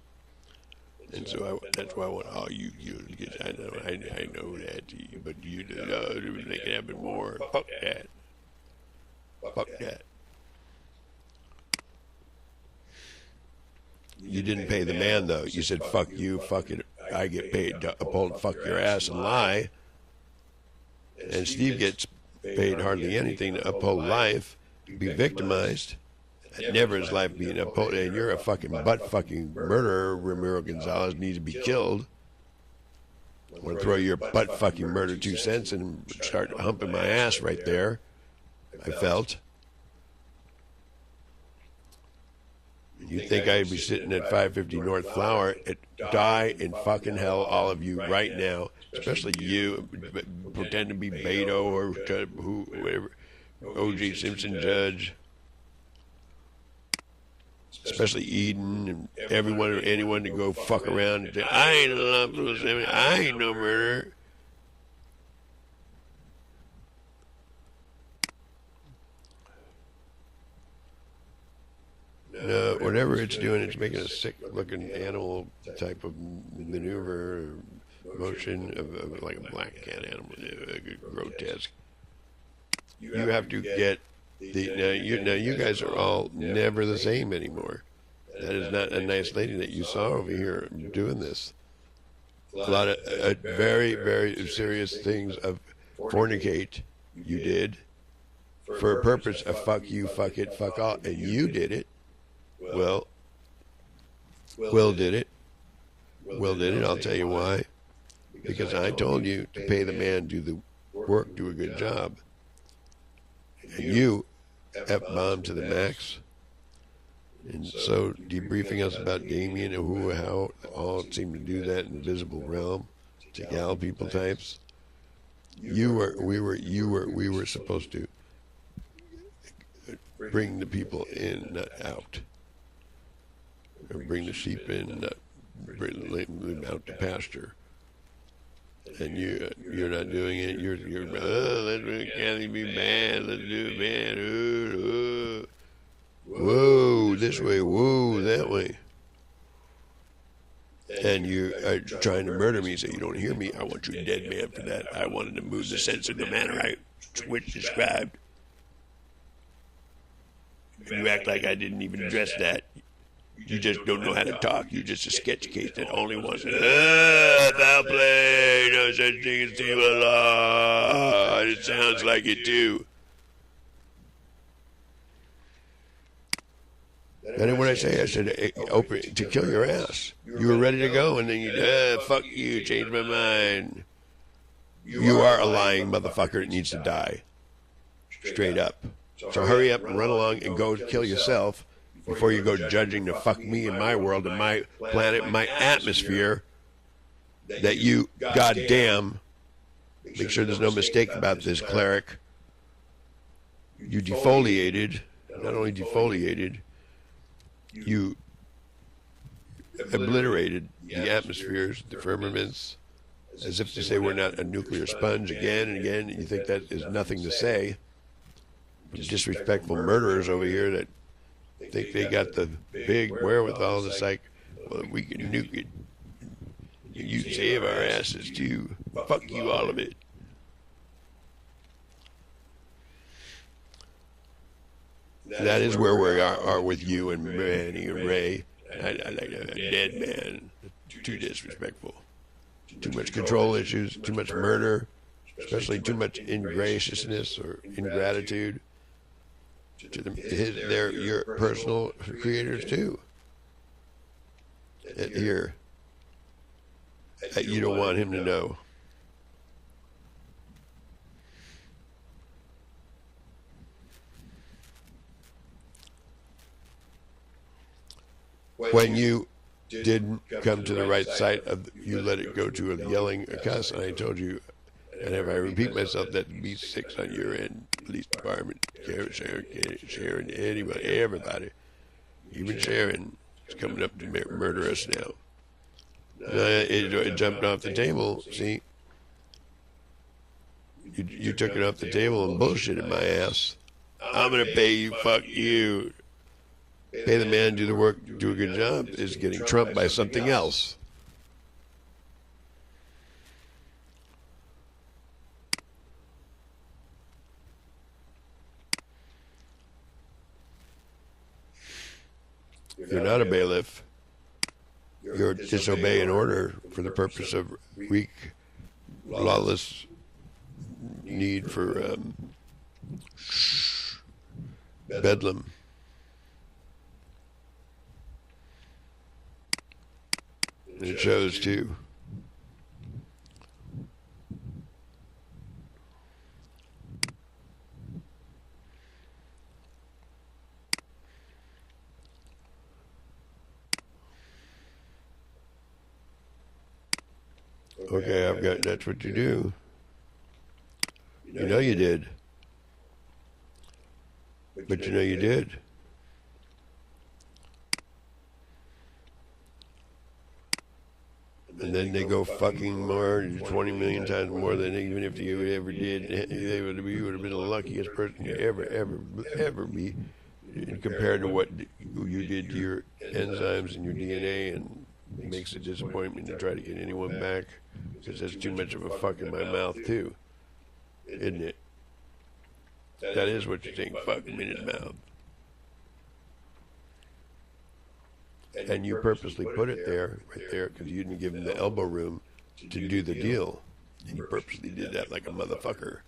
And so that's why I want all you because I know that, but you know, they can happen more. Fuck that. Fuck that. You didn't pay the man, though. You said, fuck you, fuck it, I get paid to uphold, fuck your ass and lie. And Steve gets paid hardly anything to uphold life, be victimized. Never in his life being upheld. And you're a fucking butt-fucking murderer. Ramiro Gonzalez needs to be killed. I want to throw your butt-fucking murder 2 cents and start humping my ass right there. I felt. You think I'd be sitting at 550 North Flower? Die in fucking hell, all of you, right now. Especially you, pretend to be Beto or whoever, O.J. Simpson judge. Especially Eden and everyone or anyone to go fuck around and say, I ain't a lawful, I ain't no murderer. No, whatever it's doing, it's making a sick-looking animal type of maneuver or motion of like a black cat animal, grotesque. You have to get the now you guys are all never the same anymore. That is not a nice lady that you saw over here doing this. A lot of very, very serious things of fornicate you did for a purpose of fuck you, fuck it, fuck all, and you did it. Will did it. Will did it. I'll tell you why. Because I told you to pay the man, do the work, do a good job. And you F-bombed to the max. And so debriefing us about Damien and who, how, all seem to do that in the visible realm to gal people types. We were supposed to bring the people in, not out. Or bring the sheep in, not bring them out to pasture. And you're not doing it. You're let's Kathy be bad. Let's do it bad. Ooh. Whoa, this way. Whoa, that way. And you are trying to murder me so you don't hear me. I want you dead, man, for that. I wanted to move the sensor in the manner I described. You act like I didn't even address that. You just don't know how to talk. You're just a sketch case that only wants to, foul play, no such thing as civil law. It sounds like it too. And when I say, I said, open to kill your ass. You were ready to go, and then you, fuck you, changed my mind. You are a lying motherfucker that needs to die. Straight up. So hurry up and run along and go kill yourself before you go judging to fuck me and my world and my planet, my atmosphere, that you, goddamn, make sure there's no mistake about this, cleric. You defoliated, not only defoliated, you obliterated the atmospheres, the firmaments, as if to say we're not a nuclear sponge again and again. You think that is nothing to say. Disrespectful murderers over here that think they got the big wherewithal. It's like, well, we can nuke it. You save our asses too. Fuck you, all of it. That is where we are with you and Manny and Ray. I like a dead man. Too disrespectful. Too much control issues. Too much murder. Especially too much ingraciousness or ingratitude. They're your personal creators too. Here, you don't want him to know. When you didn't come to the right side of, you let it go to a yelling a cuss, and I told you, and if I repeat myself, that'd be 6 on your end. Police department, Sharon, anybody, everybody, even Sharon is coming up to murder us now. It jumped off the table. See, you took it off the table and bullshitted my ass. I'm gonna pay you. Fuck you. Pay the man, do the work, do a good job, is getting trumped by something else. You're not a bailiff. you're disobeying order for the purpose of wreak lawless need for bedlam. And it shows too. Okay, I've got, that's what you do. You know you did. But you know you did. And then they go fucking more, 20 million times more than even if you ever did. You would have been the luckiest person you ever be, compared to what you did to your enzymes and your DNA, and it makes a disappointment to try to get anyone back, because that's too much of a fuck in my mouth too, isn't it? That is what you think, fuck him in his mouth. And you purposely put it there, right there, because you didn't give him the elbow room to do the deal. And you purposely did that like a motherfucker.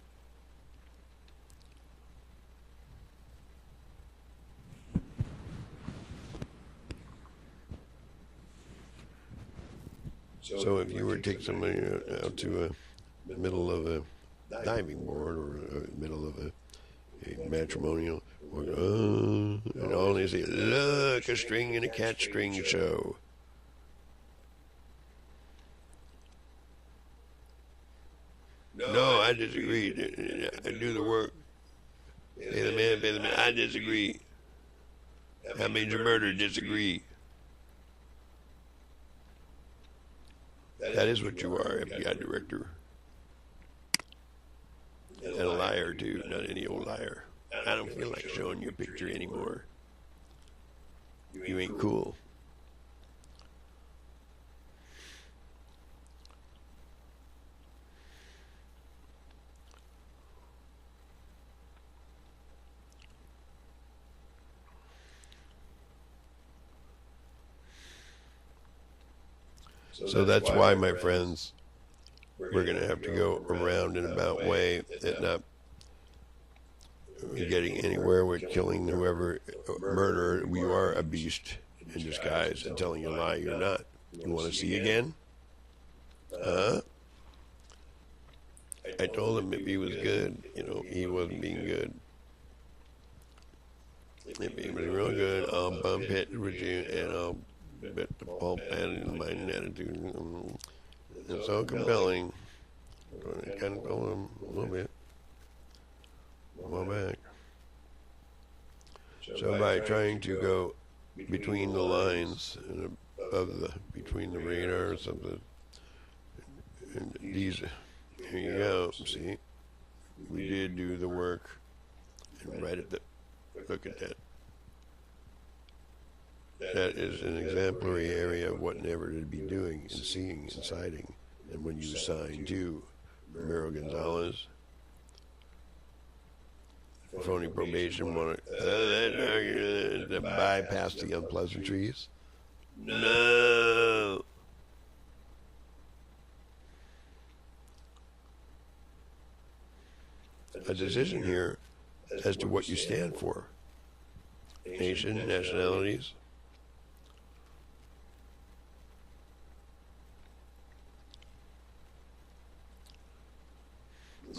So if you were to take somebody out to a middle of a diving board, or a middle of a matrimonial, and all they say, look, a string and a cat string show. No, I disagree. I do the work. Pay the man, pay the man. I disagree. That means a murder, disagree. That is what you are, FBI director. And a liar, too, not any old liar. I don't feel like showing you a picture anymore. You ain't cool. So that's why, my friends, we're going to have to go around and about way and not getting anywhere with killing whoever, murder. We are a beast in disguise, and telling you a lie you're not. You want to see again? Huh? I told him if he was good, he wasn't being good. If he was real good, I'll bump it with you, and I'll bet the pulp and mind and attitude. It's so compelling. I kind of told him a little bit. Well back. So by trying to go between the lines and above between the radar or something, and these, here you go, see, we did do the work, and right at the, look at that. That is an exemplary area of what never to be doing and seeing and citing. And when you sign to Romero Gonzalez, phony probation, want to bypass the unpleasantries. No. A decision here as to what you stand for. Nation, nationalities.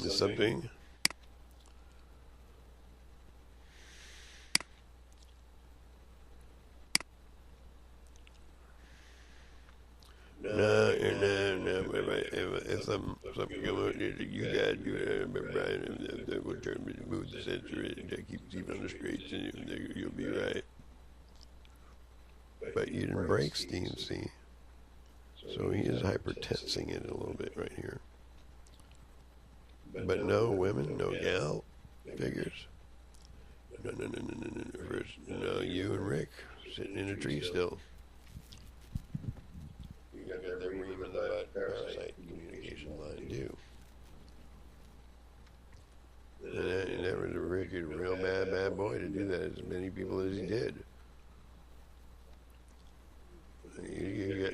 Is something. No. If something come out, you guys, Brian, that would turn me to move the censor and keep on the streets, and you'll be right. But you didn't break Steam, see? So he is hypertensing it a little bit right here. But no women, no gal figures. No. First, no, you and Rick sitting in a tree still. You got the ream in the butt parasite communication line too. And that was a real bad boy to do that as many people as he did. You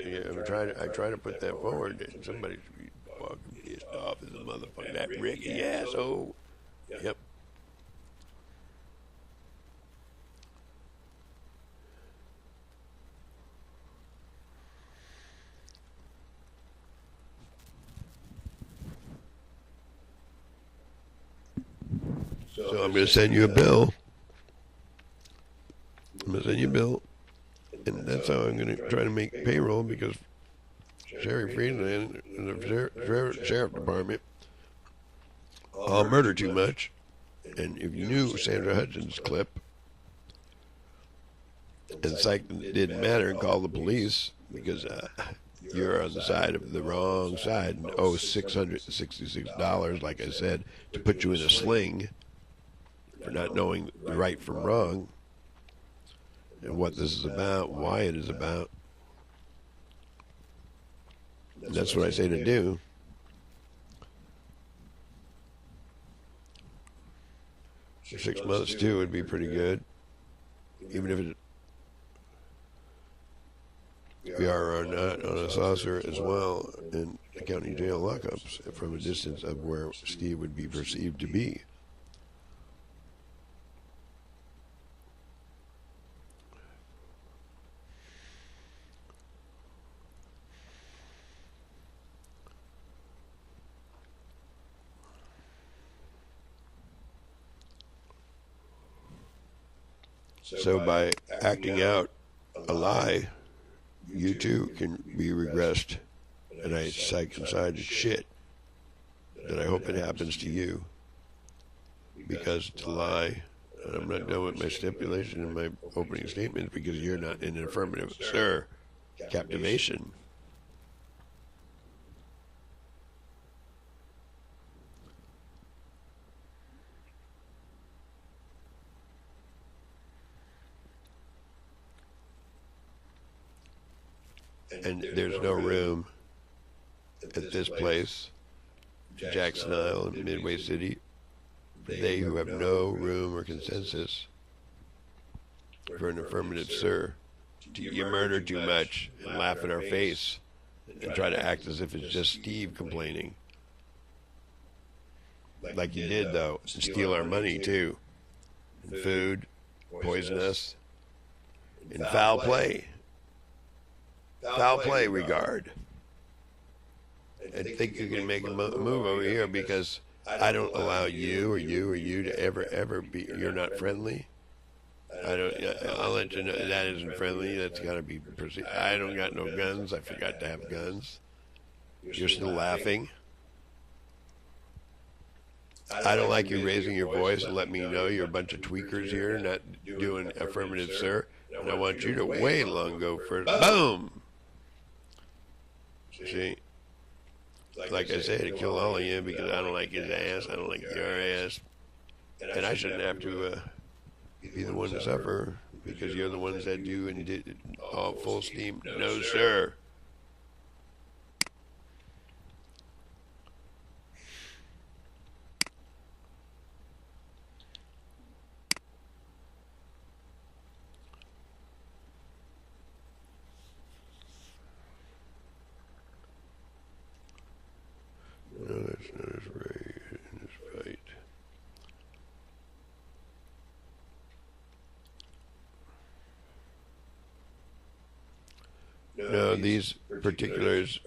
try to put that forward, and somebody should be fucking pissed off as a motherfucker. That Ricky asshole. Yep. So I'm going to send you a bill. I'm going to send you a bill. And that's how I'm going to try to make payroll, because Sherry Friedland and the sheriff department all murder too much. And if you knew Sandra Hutchens' clip, and psych didn't matter and call the police because you're on the side of the wrong side and owe $666, like I said, to put you in a sling for not knowing the right from wrong and what this is about, why it is about. And that's what I say to do. For 6 months too would be pretty good, even if we are or not on a saucer as well in the county jail lockups from a distance of where Steve would be perceived to be. So by acting out a lie, you too can be regressed. And I psych-decided shit that I hope it happens to you, because it's a lie. And I'm not done with my stipulation in my opening statement because you're not in an affirmative, sir. Captivation. And there's no room at this place, Jackson Isle and Midway City, for they who have no room or consensus for an affirmative, sir. You murder too much and laugh in our face and try to act as if it's just Steve complaining. Like you did, though, and steal our money, too. And food, poison us, and foul play. Foul play regard. I think you can make a move over here because I don't allow you or you to ever be, you're not friendly. I'll let you know that isn't friendly. That's got to be perceived. I don't got no guns. I forgot to have guns. You're still laughing. I don't like you raising your voice and let me know you're a bunch of tweakers here, not doing affirmative, sir. And I want you to way long go first. Boom! See? Like I said, to kill all of you because I don't like his ass, I don't like your ass. And I shouldn't have to be the one to suffer because you're the ones that do and did it all full steam. No, sir. No, that's not as right in this fight. No, these particulars,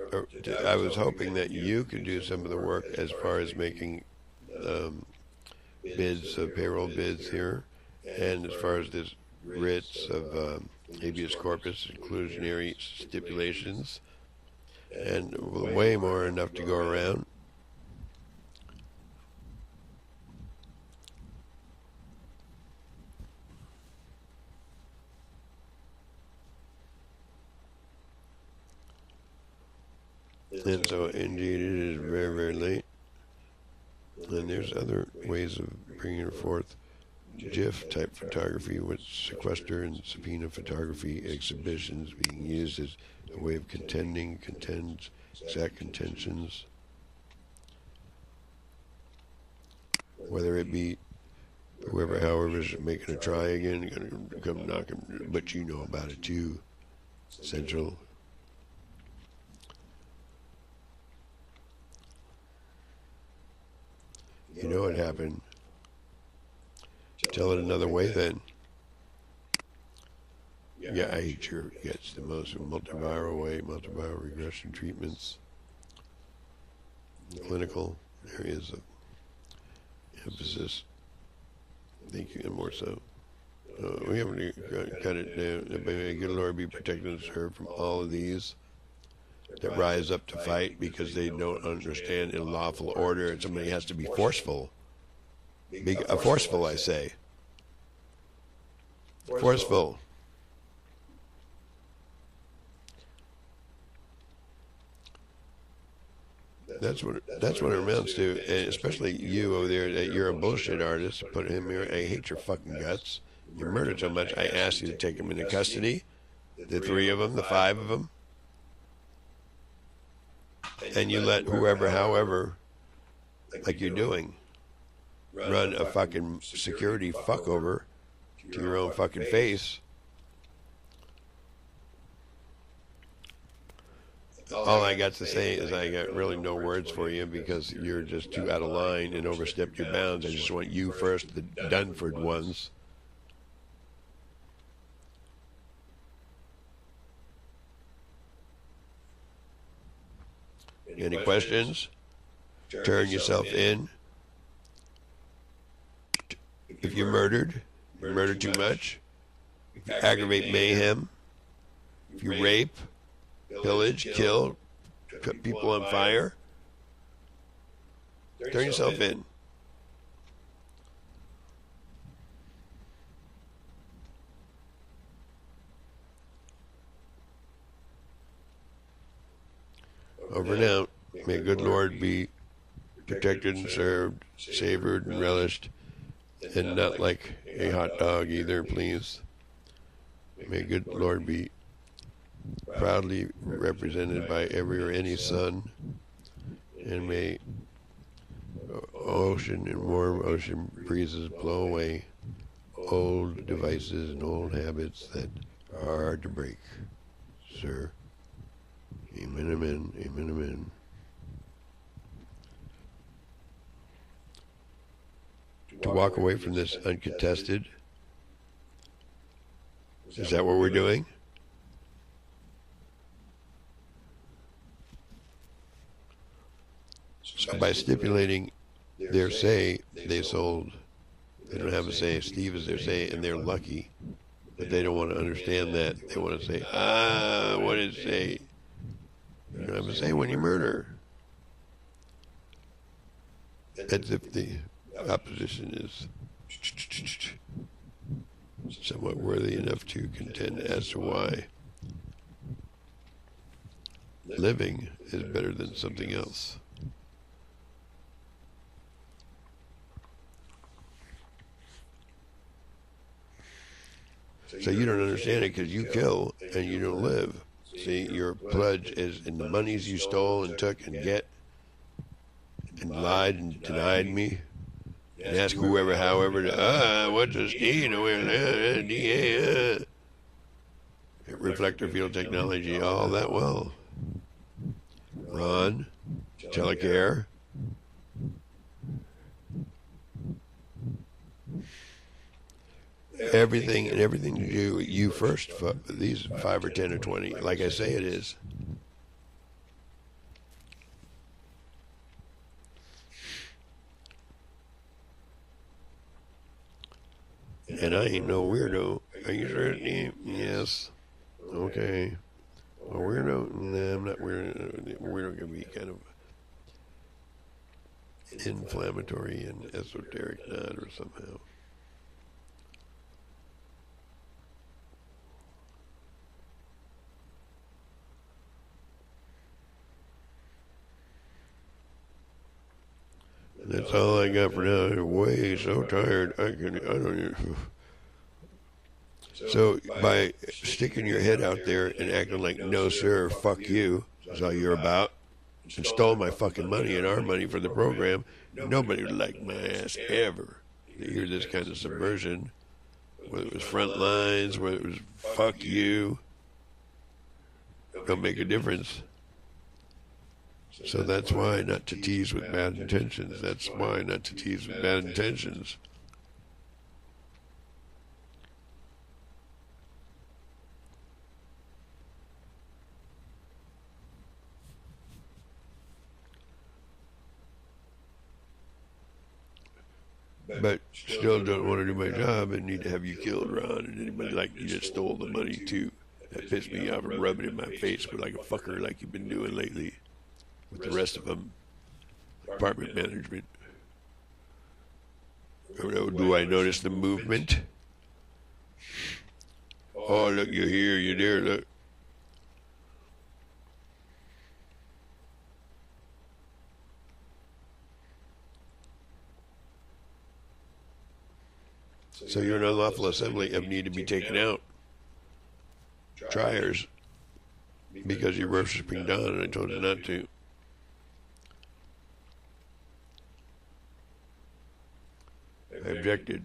I was hoping that you could do some of the work as far as making bids, payroll bids here, and as far as this writs of habeas corpus, inclusionary stipulations, and way more enough to go around. And so, indeed, it is very, very late. And there's other ways of bringing forth GIF-type photography with sequester and subpoena photography exhibitions being used as a way of exact contentions. Whether it be whoever, however, is making a try again, going to come knocking, but you know about it too, Central. You know what happened. Tell it another way then. Yeah, I hate your guts the most. Multiviral way, multiviral regression treatments, clinical areas of emphasis. Thank you, and more so. We haven't got it down. May good Lord be protected and served from all of these that rise up to fight because they don't understand in lawful order, and somebody has to be forceful. Forceful, I say. Forceful. That's what it amounts to, and especially you over there. That you're a bullshit artist. Put him here. I hate your fucking guts. You murdered so much. I asked you to take him into custody. The 3 of them, the 5 of them, and you let whoever, however, like you're doing, run a fucking security fuck over to your own fucking face. All I got to say is I got really no words for you because you're just too out of line and overstepped your bounds. I just want you first, the Dunford ones. Any questions? Turn yourself in. If you murdered too much, if you aggravate mayhem, if you rape, pillage, kill, put people on fire, turn yourself in. Over and out. May good Lord be protected and served, savored and relished, and not like a hot dog either, please. May good Lord be proudly represented by every or any son, and may ocean and warm ocean breezes blow away old devices and old habits that are hard to break, sir. Amen, amen, amen, amen. To walk away from this uncontested. Is that what we're doing? So by stipulating their say, they sold. They don't have a say. Steve is their say, and they're lucky. But they don't want to understand that. They want to say, what is say? You don't have a say when you murder. As if the opposition is somewhat worthy enough to contend as to why living is better than something else. So you don't understand it because you kill and you don't live. See, your pledge is in the monies you stole and took and get and lied and denied me. And ask whoever, however, what's this D? Reflector field technology, all that well. Ron, telecare. Everything to do with you first, these 5 or 10 or 20, like I say it is. And I ain't no weirdo. Are you sure? Yes. Okay. A weirdo? No, I'm not weirdo. Weirdo can be kind of inflammatory and esoteric, not or somehow. And that's all I got for now. I'm way so tired. I don't even. So by sticking your head out there and acting like, no sir, fuck you, is all you're about, and stole my fucking money and our money for the program, nobody would like my ass ever to hear this kind of subversion, whether it was front lines, whether it was fuck you, don't make a difference. So that's why not to tease with bad intentions. That's why not to tease with bad intentions. But still don't want to do my job and need to have you killed, Ron, and anybody like you that stole the money too. That pissed me off and rub it in my face, but like a fucker like you've been doing lately with the rest of them. Apartment management. Do I notice the movement? Oh, look, you're here, you're there, look. So you're an unlawful assembly of need to be taken out. Triers. Because you're worshiping Don and I told you not to. I objected.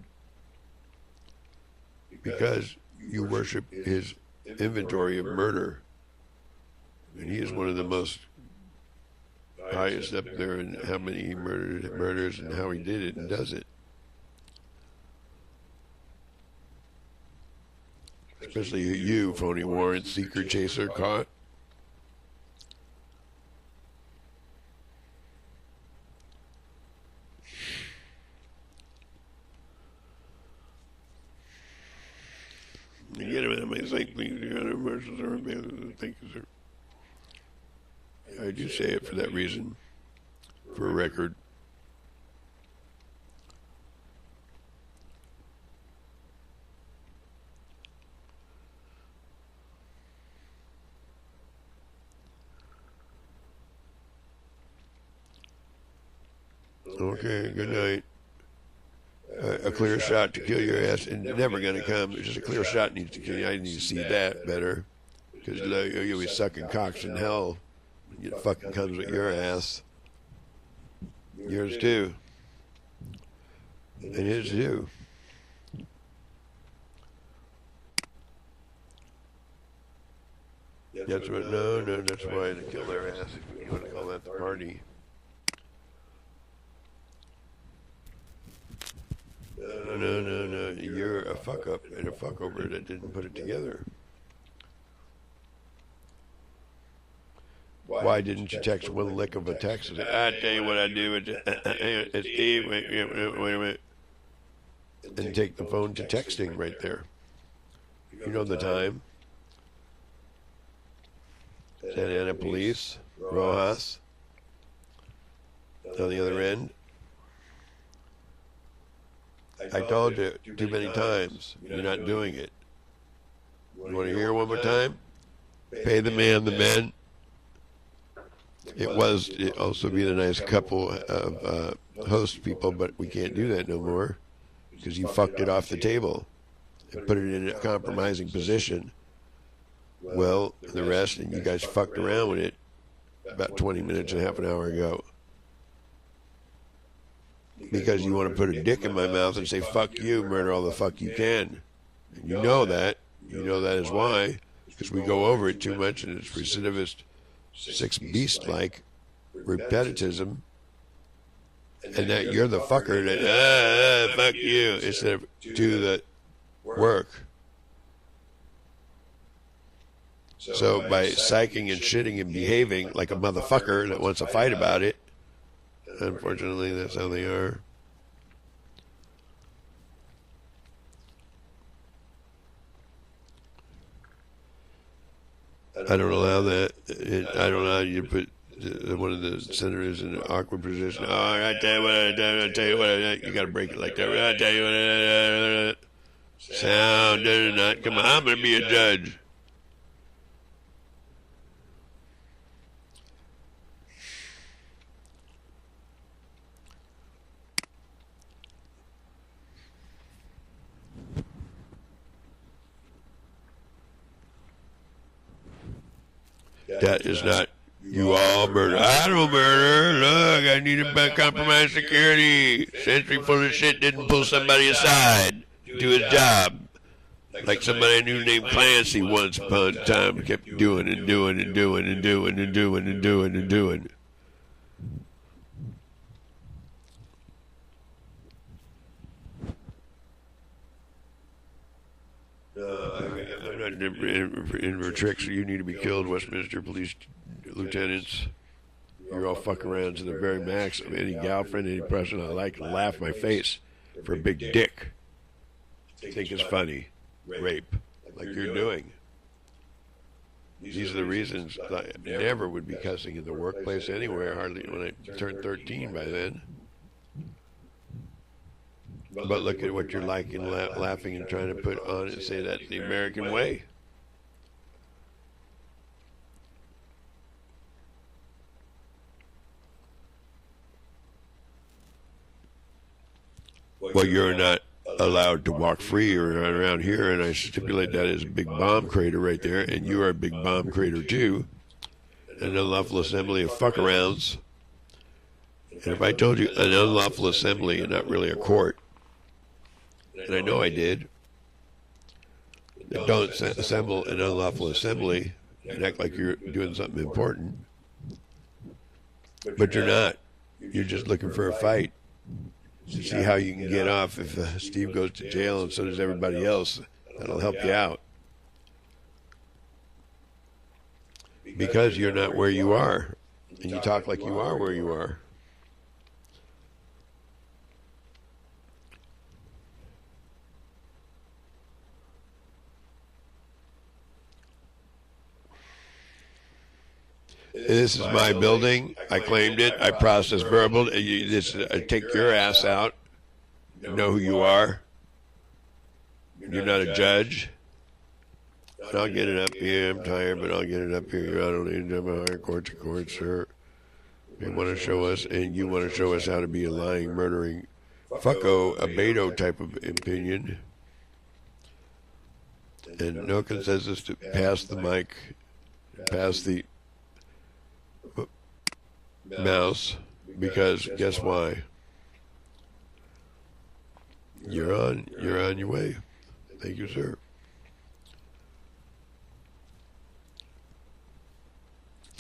Because you worship his inventory of murder. And he is one of the most highest up there in how many he murders and how he did it and does it. Especially you, phony warrant seeker chaser caught. Get him out of my sight, please. Your Honor, marshals are available. Thank you, sir. I do say it for that reason, for a record. Okay, good night. A clear shot to kill your ass and never gonna come. It's just a clear shot needs to kill you. I need to see that better. Because you'll be sucking cocks in hell. It fucking comes with your ass. Yours too. And his too. That's what, no, that's why they kill their ass. You want to call that the party. No. You're a fuck up and a fuck over that didn't put it together. Why didn't you text one lick of a text? I tell you what I do. It's Eve. Wait a minute. And take the phone to texting right there. You know the time. Santa Ana Police, Rojas, on the other end. I told you too many times, you're not doing it. You want to hear one more time? Pay the man the men. It also be a nice couple of host people, but we can't do that no more because you fucked it off the table and put it in a compromising position. Well, the rest, and you guys fucked around with it about 20 minutes and half an hour ago. Because you want to put a dick in my mouth and say, fuck you, murder all the fuck you can. And you know that. You know that is why. Because we go over it too much and it's recidivist, six beast-like repetitism. And that you're the fucker that, fuck you, instead of do the work. So by psyching and shitting and behaving like a motherfucker that wants to fight about it, unfortunately, that's how they are. I don't allow that. I don't allow you to put one of the senators in an awkward position. Oh, I tell you what, you got to break it like that. I tell you what, sound does not come on. I'm going to be a judge. That is not you all murder. I don't murder. Look, I need to compromise security. Sentry full of shit didn't pull somebody aside to do his job. Like somebody I knew named Clancy once upon a time kept doing and doing and doing and doing and doing and doing and doing. in tricks. You need to be killed, Westminster Police Lieutenants. You're all fuck around to the very max of any girlfriend, any person I like, and laugh in my face for a big dick. Think it's funny. Rape, like you're doing. These are the reasons I never would be cussing in the workplace anywhere, hardly when I turned 13 by then. But look at what you're like and laughing and trying to put on and say that's the American way. Well, you're not allowed to walk free or around here, and I stipulate that as a big bomb crater right there, and you are a big bomb crater too. An unlawful assembly of fuck-arounds. And if I told you an unlawful assembly and not really a court, and I know I did, don't assemble an unlawful assembly and act like you're doing something important. But you're not. You're just looking for a fight to see how you can get off. If Steve goes to jail and so does everybody else, that'll help you out. Because you're not where you are, and you talk like you are where you are. This is my building. I claimed it. I processed verbal. I take your ass out. You know who you are. You're not a judge. And I'll get it up here. I'm tired, but I'll get it up here. I don't need to have a higher court to court, sir. They want to show us, and you want to show us how to be a lying, murdering, fucko, a Beto type of opinion. And no consensus to pass the mic, pass the mouse, because guess why? You're on your way. Thank you, sir.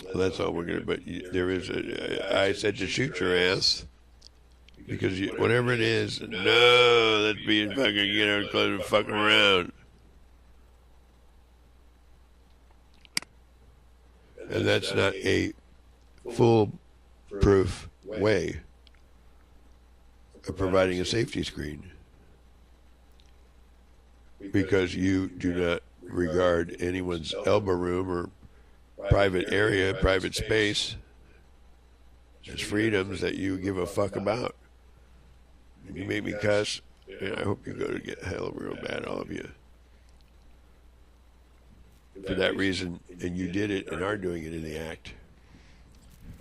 Well, that's all we're gonna. But there is. I said to shoot your ass because whatever it is, no, that's being fucking get out close and fucking around. And that's not a foolproof way of providing a safety screen, because you do not regard anyone's elbow room or private area, private space as freedoms that you give a fuck about. You made me cuss, and I hope you go to get hell real bad, all of you. For that reason, and you did it and are doing it in the act.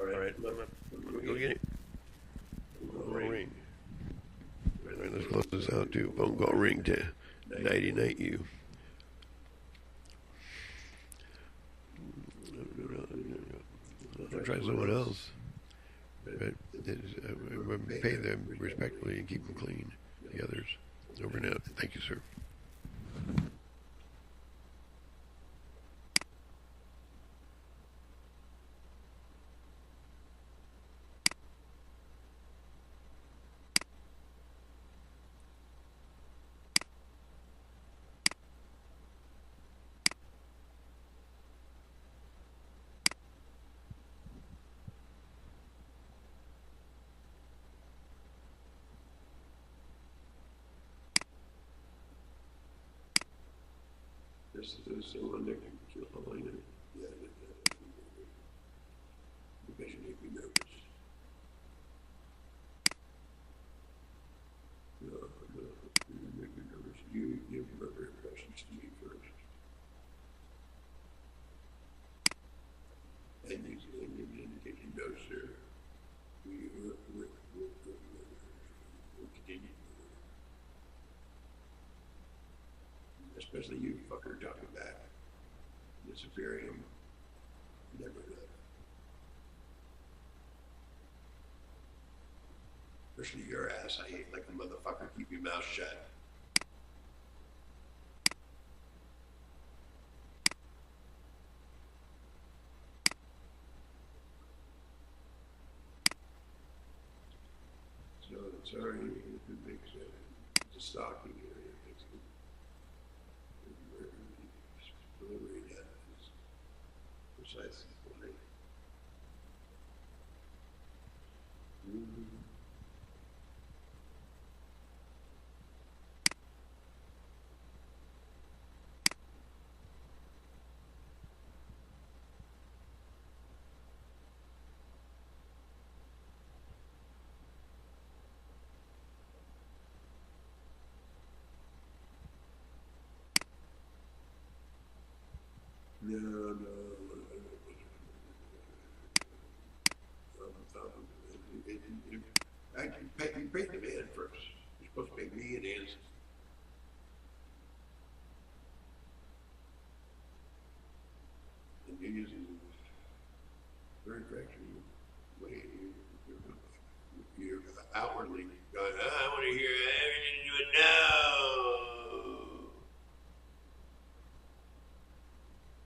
All right, go get it. Ring. All right, let's close this out too. Phone call ring to nighty night you. I'll try someone else. But pay them respectfully and keep them clean. The others. Over and out. Thank you, sir. This is the one that can kill the line. Yeah, because you make me nervous. No, you make me nervous. You give your impressions to me first. And you indicate no, sir. We'll continue. Especially you fucker talking back. Disappearing. Never good. Especially your ass. I hate like a motherfucker. Keep your mouth shut. So it's already, it makes it a stalking area. Precisely. No. You pay the man first. You're supposed to pay me and Antzee. And you're using very fractional way. You're outwardly going, I want to hear everything you know.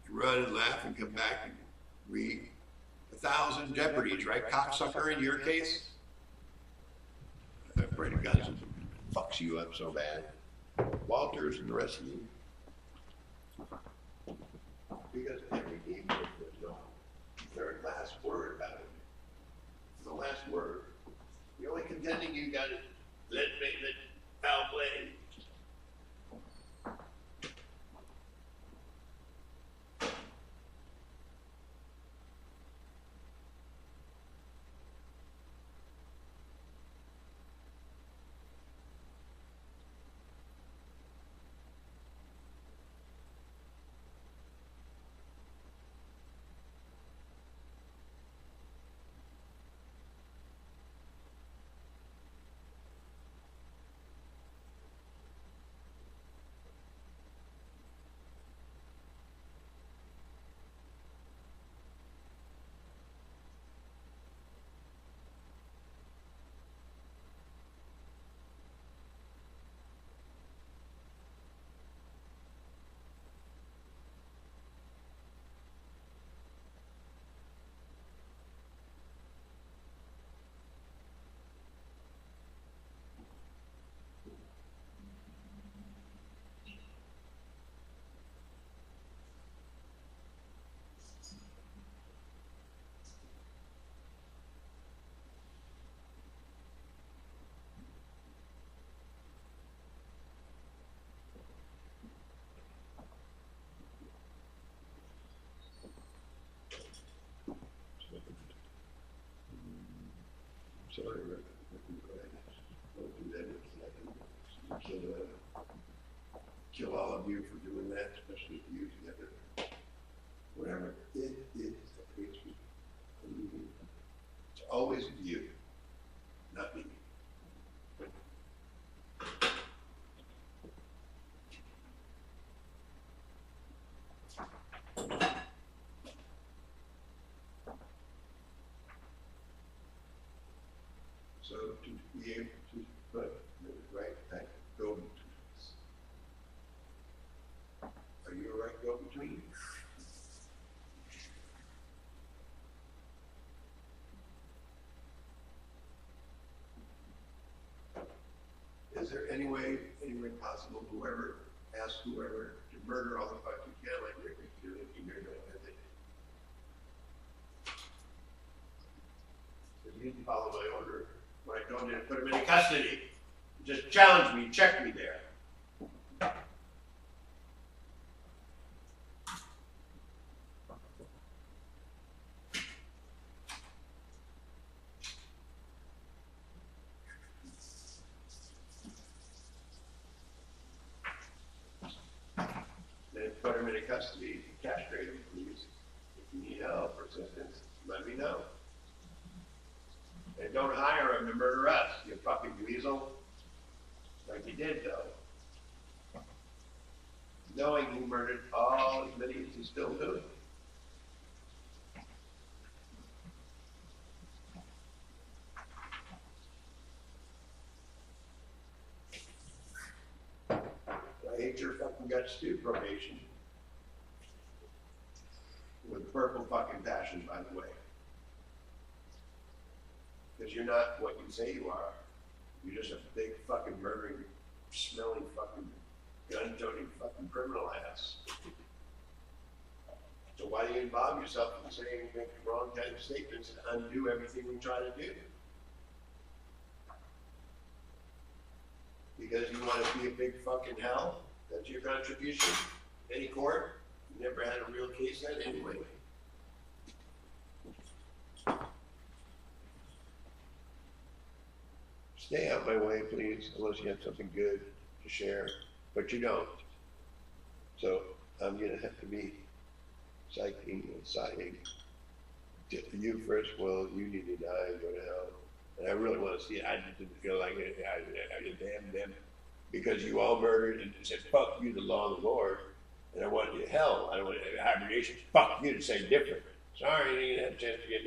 You run and laugh and come back and read 1,000 jeopardies, right, cocksucker, in your case? I pray to God it fucks you up so bad. Walters and the rest of you. Because every game there's no third last word about it. It's the last word. The only contending you got is let foul play. Sorry, Rick. Don't do that. Kill all of you for doing that, especially you together. Whatever it is that makes me believe. It's always you, not me. So to be able to put the right go-between. Are you a right go-between? Is there any way possible, whoever asks whoever to murder all the fuck you can, like Rick, you're doing with it? So you need to follow my order. When I told you to put him in custody, just challenge me, check me there. Then put him in custody, castrate him, please. If you need help or assistance, let me know. And don't hire him to murder us, you fucking weasel. Like he did, though. Knowing he murdered all as many as he's still doing. I hate your fucking guts too, probation. With purple fucking passion, by the way. Because you're not what you say you are. You're just a big fucking murdering, smelling fucking, gun-toting fucking criminal ass. So why do you involve yourself in saying the wrong kind of statements and undo everything we try to do? Because you want to be a big fucking hell? That's your contribution? Any court? You never had a real case then anyway. Stay out my way, please, unless you have something good to share, but you don't. So I'm gonna have to be psyching and siding. You first, well, you need to die and go to hell. And I really want to see it. I just didn't feel like it. I damn them. Because you all murdered and said, fuck you, the law of the Lord. And I wanted you to hell. I don't want to have hibernation. Fuck you to say different. Sorry, you didn't have a chance to get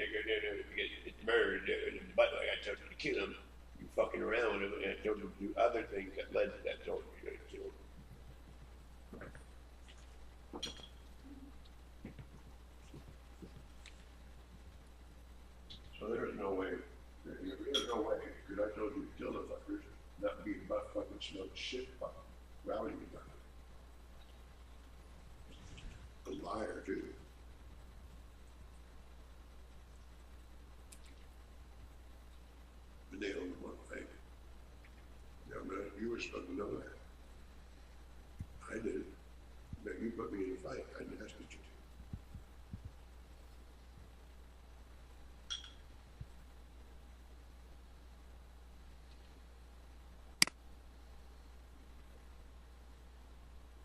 murdered. But I told you to kill him. You fucking around and I told you to do other things that led to that. Told you to kill him. So there's no way. There's no way. Because I told you to kill the fuckers, not be about fucking smell shit fucking rowdy about it. A liar, too. But they only want to think. Yeah, man, you were supposed to know that. I did. But you put me in a fight. I asked you to.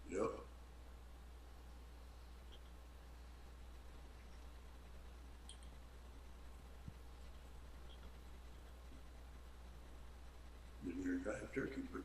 Yep. Then you're a guy of turkey for the